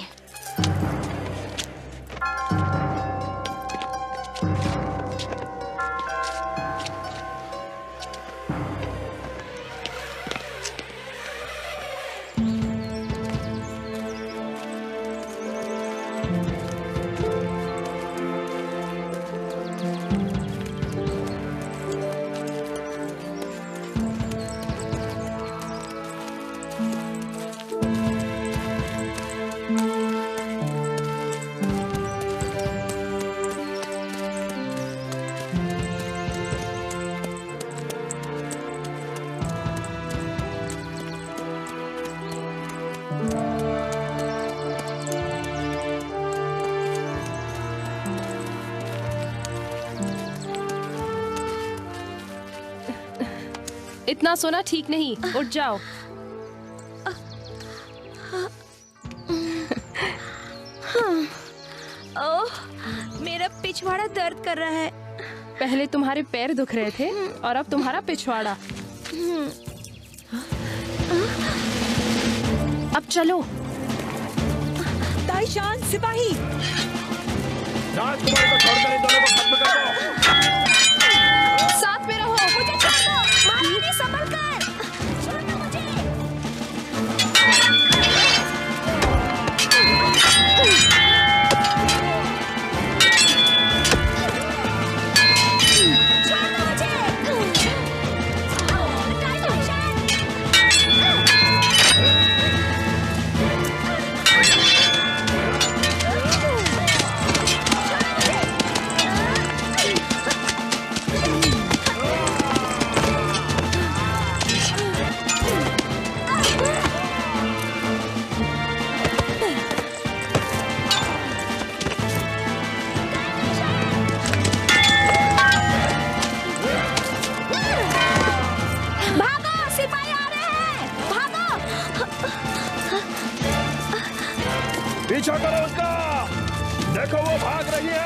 इतना सोना ठीक नहीं, उठ जाओ। ओह, मेरा पिछवाड़ा दर्द कर रहा है। पहले तुम्हारे पैर दुख रहे थे और अब तुम्हारा पिछवाड़ा। अब चलो। ताईशान, सिपाही, राजकुमार को छोड़कर इन दोनों को खत्म कर दो। साथ में रहो। मुझे छोड़ दो, महारानी संभल कर। छोड़ दो मुझे। पीछा करो उसका, देखो वो भाग रही है।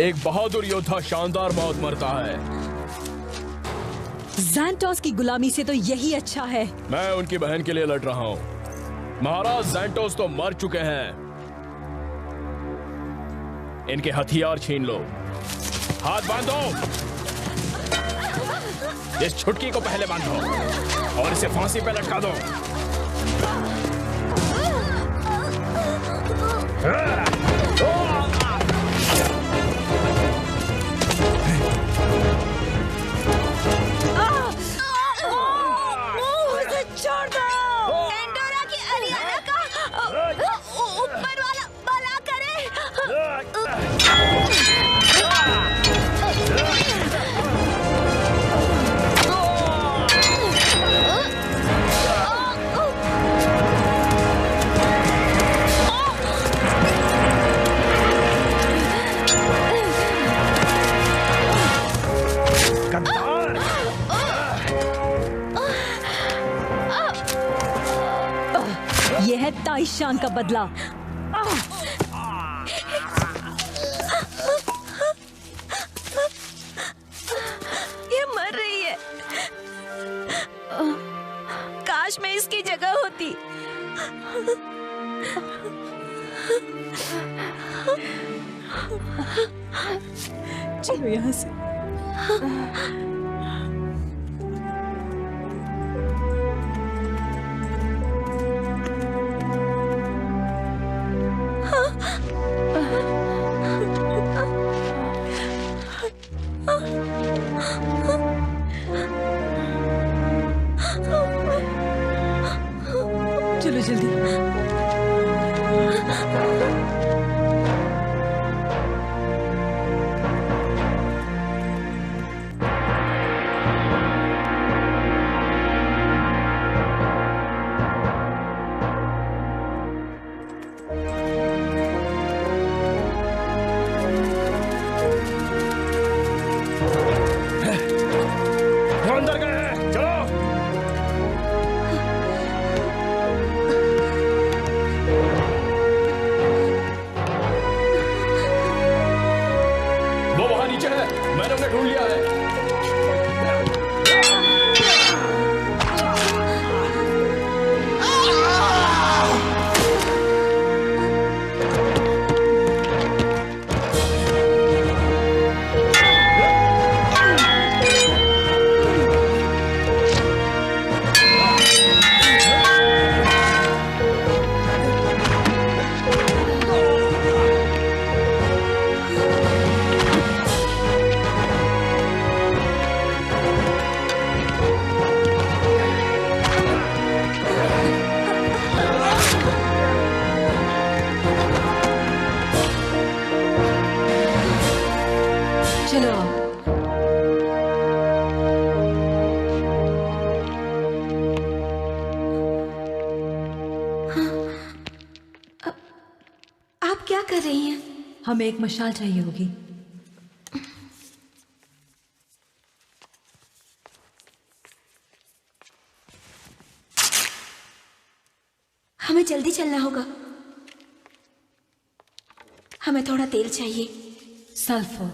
एक बहादुर योद्धा शानदार मौत मरता है। ज़ैंटोस की गुलामी से तो यही अच्छा है। मैं उनकी बहन के लिए लड़ रहा हूँ। महाराज ज़ैंटोस तो मर चुके हैं। इनके हथियार छीन लो। हाथ बांधो। इस छुटकी को पहले बांधो और इसे फांसी पे लटका दो। छोड़ दो। एंडोरा की अलियाना का ऊपर वाला भला करे। यह है ताइशान का बदला। ये मर रही है। काश मैं इसकी जगह होती। चलो यहाँ से। चलो जल्दी। वो अंदर गए हैं। चलो। वो वहां नीचे है। मैंने उन्हें ढूंढ लिया है। चलो आओ। आप क्या कर रही हैं? हमें एक मशाल चाहिए होगी। हमें जल्दी चलना होगा। हमें थोड़ा तेल चाहिए। सल्फर।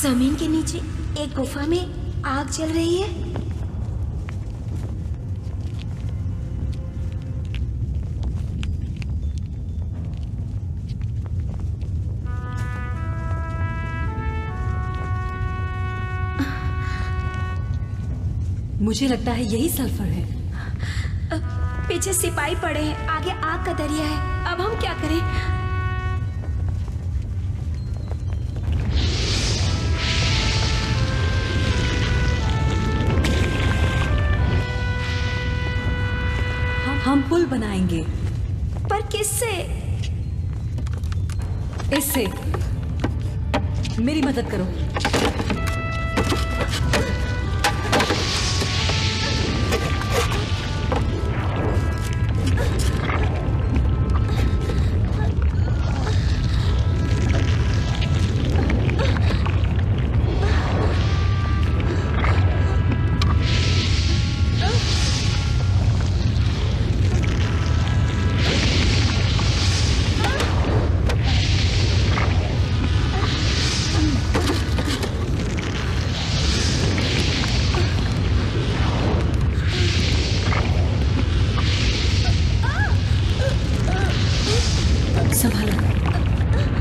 जमीन के नीचे एक गुफा में आग जल रही है। मुझे लगता है यही सल्फर है। पीछे सिपाही पड़े हैं, आगे आग का दरिया है। अब हम क्या करें? हम पुल बनाएंगे। पर किससे? इससे। मेरी मदद करो।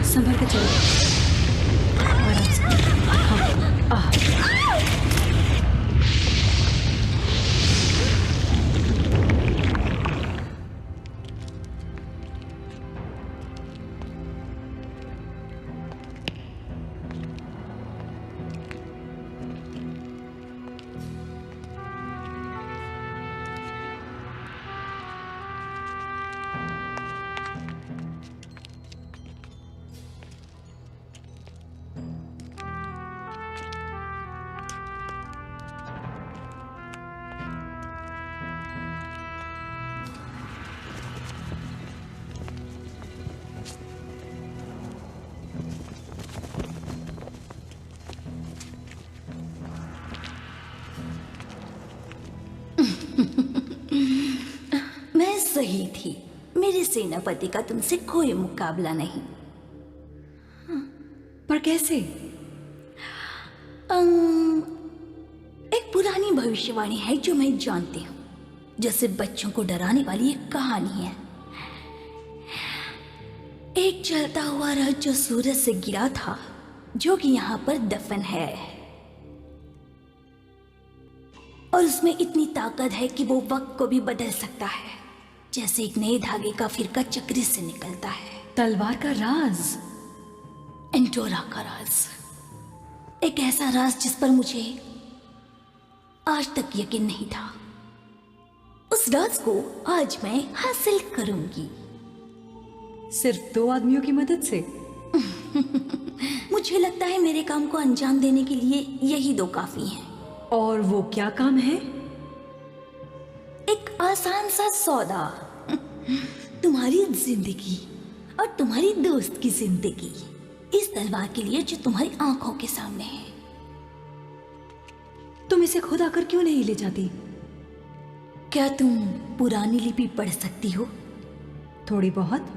संभल के चलो। आराम से। हाँ। मैं सही थी। मेरे सेनापति का तुमसे कोई मुकाबला नहीं। पर कैसे? एक पुरानी भविष्यवाणी है जो मैं जानती हूँ, जो सिर्फ बच्चों को डराने वाली एक कहानी है। एक चलता हुआ रथ जो सूरज से गिरा था, जो कि यहाँ पर दफन है, और उसमें इतनी ताकत है कि वो वक्त को भी बदल सकता है, जैसे एक नए धागे का फिरका चक्री से निकलता है। तलवार का राज, एंडोरा का राज, एक ऐसा राज जिस पर मुझे आज तक यकीन नहीं था। उस राज को आज मैं हासिल करूंगी, सिर्फ 2 आदमियों की मदद से। मुझे लगता है मेरे काम को अंजाम देने के लिए यही 2 काफी हैं। और वो क्या काम है? एक आसान सा सौदा। तुम्हारी जिंदगी और तुम्हारी दोस्त की जिंदगी इस तलवार के लिए जो तुम्हारी आंखों के सामने है। तुम इसे खुद आकर क्यों नहीं ले जाती? क्या तुम पुरानी लिपि पढ़ सकती हो? थोड़ी बहुत।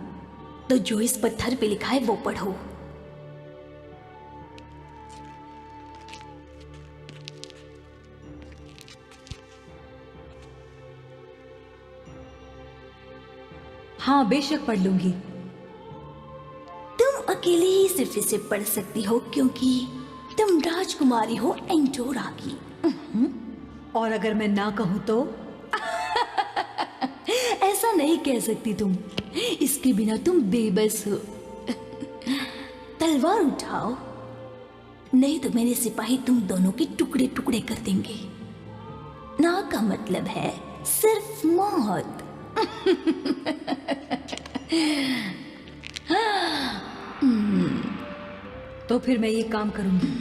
तो जो इस पत्थर पे लिखा है वो पढ़ो। हाँ, बेशक पढ़ लूंगी। तुम अकेले ही सिर्फ इसे पढ़ सकती हो क्योंकि तुम राजकुमारी हो एंडोरा की। और अगर मैं ना कहूं तो? ऐसा नहीं कह सकती तुम, इसके बिना तुम बेबस हो। तलवार उठाओ, नहीं तो मेरे सिपाही तुम दोनों के टुकड़े टुकड़े कर देंगे। ना का मतलब है सिर्फ मौत। तो फिर मैं ये काम करूंगी।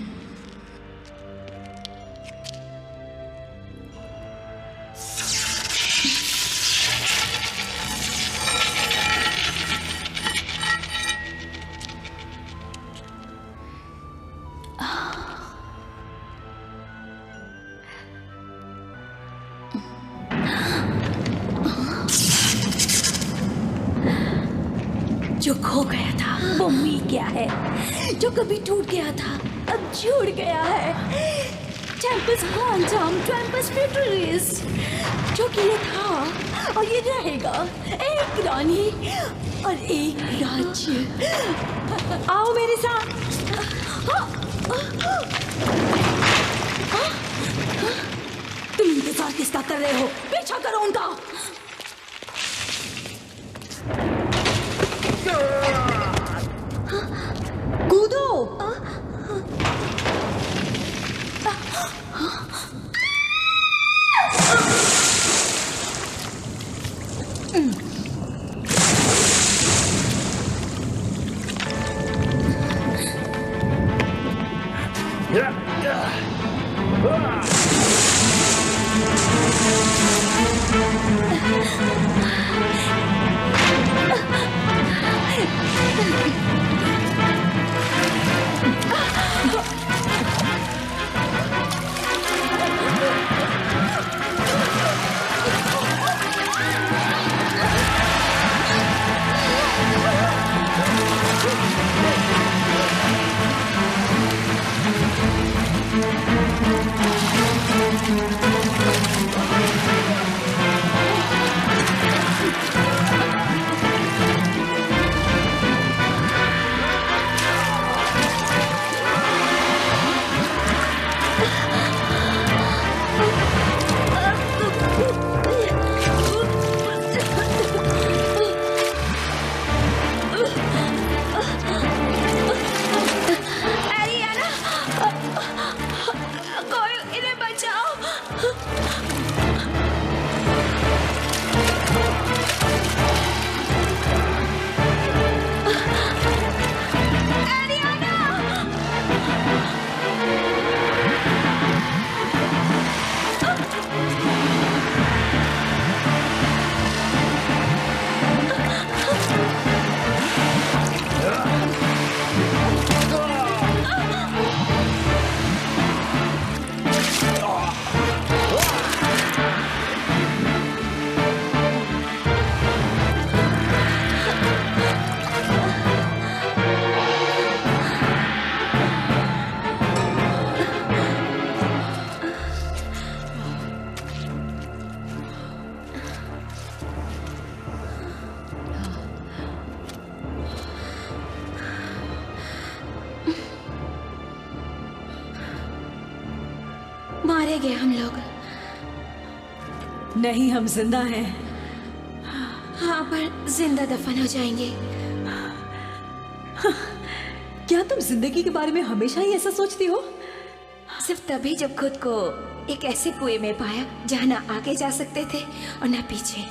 जो खो गया था वो मिल गया है, जो कभी टूट गया था अब जुड़ गया है। टेम्पस क्वांटम, टेम्पस फ्यूटरिस, जो कि ये था और ये रहेगा, एक रानी और एक राज्य। आओ मेरे साथ। तुम इंतजार किसका कर रहे हो? पीछा करो उनका। कूदो। मारे गए हम लोग। नहीं, हम जिंदा हैं। हाँ, पर जिंदा दफन हो जाएंगे। क्या तुम जिंदगी के बारे में हमेशा ही ऐसा सोचती हो? सिर्फ तभी जब खुद को एक ऐसे कुएं में पाया जहाँ ना आगे जा सकते थे और ना पीछे।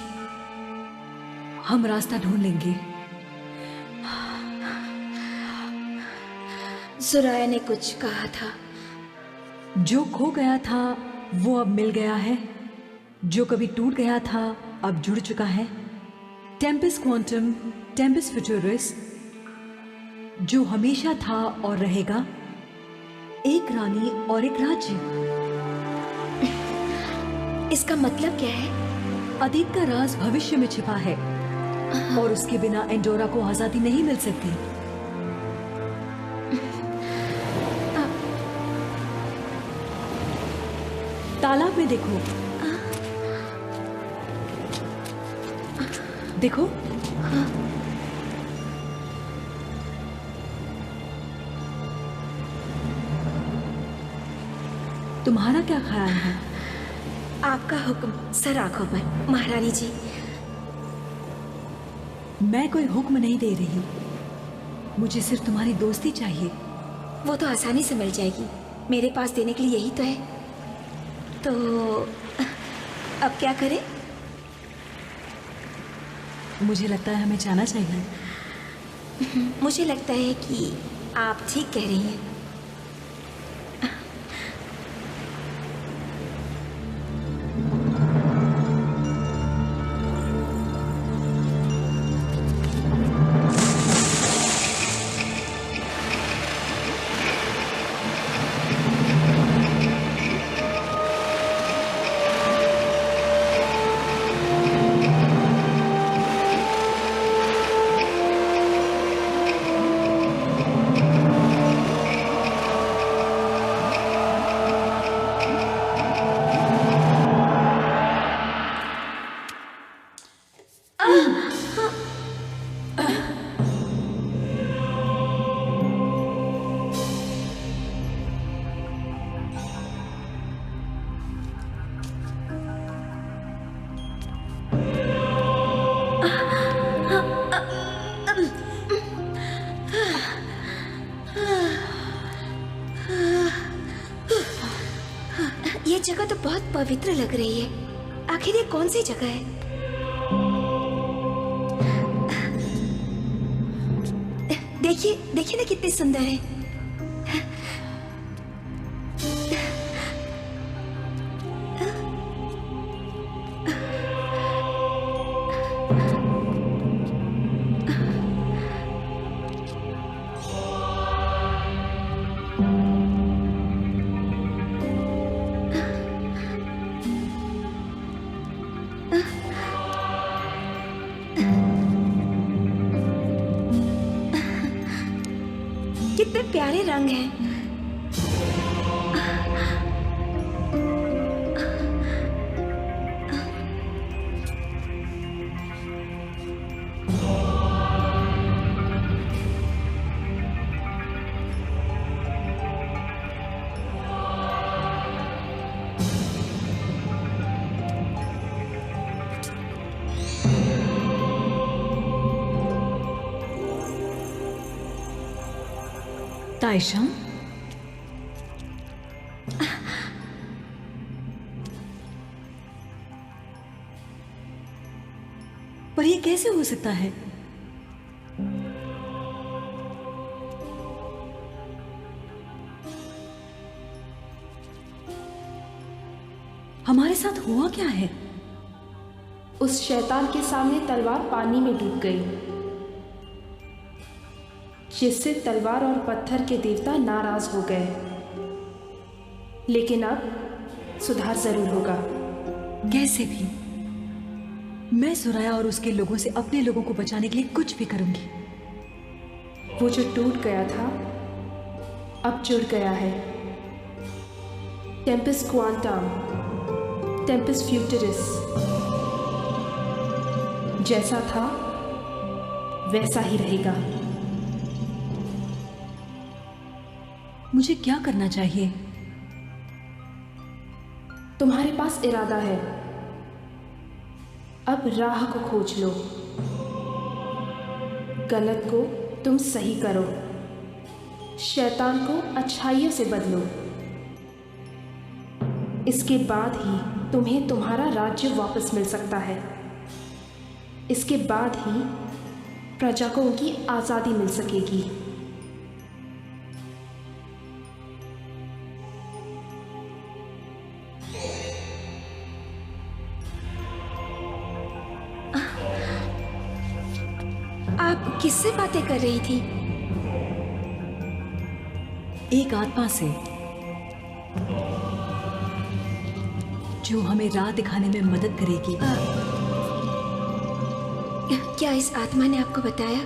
हम रास्ता ढूंढ लेंगे। सुराया ने कुछ कहा था। जो खो गया था वो अब मिल गया है, जो कभी टूट गया था अब जुड़ चुका है। टेम्पस क्वांटम, टेम्पस फ्यूटरिस, जो हमेशा था और रहेगा, एक रानी और एक राज्य। इसका मतलब क्या है? अतीत का राज भविष्य में छिपा है और उसके बिना एंडोरा को आजादी नहीं मिल सकती। तालाब में देखो। देखो। तुम्हारा क्या ख्याल है? आपका हुक्म सर आंखों पर, महारानी जी। मैं कोई हुक्म नहीं दे रही, मुझे सिर्फ तुम्हारी दोस्ती चाहिए। वो तो आसानी से मिल जाएगी, मेरे पास देने के लिए यही तो है। तो अब क्या करें? मुझे लगता है हमें जाना चाहिए। मुझे लगता है कि आप ठीक कह रही हैं। बहुत पवित्र लग रही है। आखिर ये कौन सी जगह है? देखिए देखिए ना कितनी सुंदर है। कितने प्यारे रंग हैं। तायशा, पर ये कैसे हो सकता है? हमारे साथ हुआ क्या है? उस शैतान के सामने तलवार पानी में डूब गई, जिससे तलवार और पत्थर के देवता नाराज हो गए। लेकिन अब सुधार जरूर होगा। कैसे भी मैं सुराया और उसके लोगों से अपने लोगों को बचाने के लिए कुछ भी करूंगी। वो जो टूट गया था अब जुड़ गया है। टेम्पस क्वांटम, टेम्पस फ्यूटरिस, जैसा था वैसा ही रहेगा। मुझे क्या करना चाहिए? तुम्हारे पास इरादा है, अब राह को खोज लो। गलत को तुम सही करो, शैतान को अच्छाइयों से बदलो। इसके बाद ही तुम्हें तुम्हारा राज्य वापस मिल सकता है। इसके बाद ही प्रजा को उनकी आज़ादी मिल सकेगी। आप किससे बातें कर रही थी? एक आत्मा से, जो हमें राह दिखाने में मदद करेगी। क्या इस आत्मा ने आपको बताया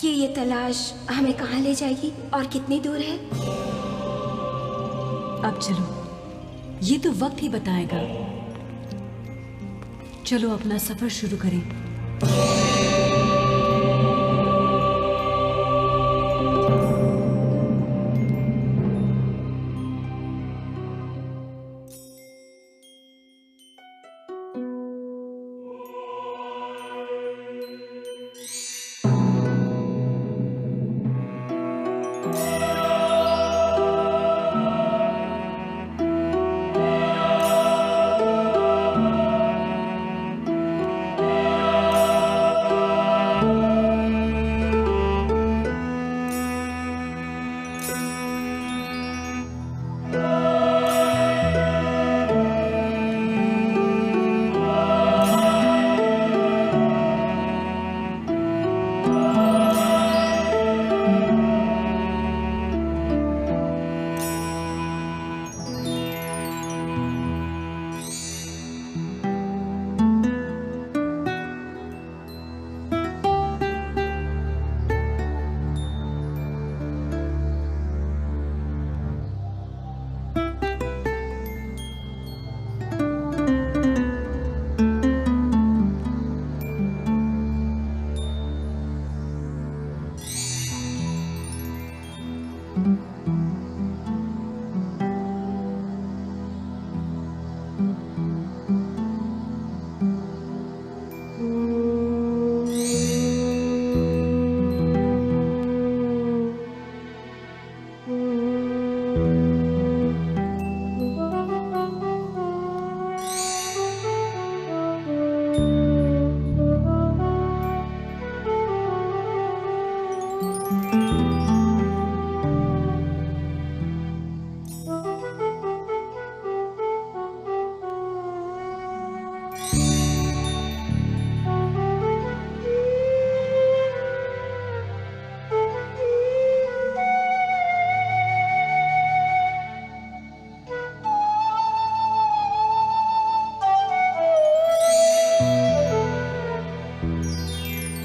कि ये तलाश हमें कहाँ ले जाएगी और कितनी दूर है? अब चलो, ये तो वक्त ही बताएगा। चलो अपना सफर शुरू करें।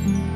है।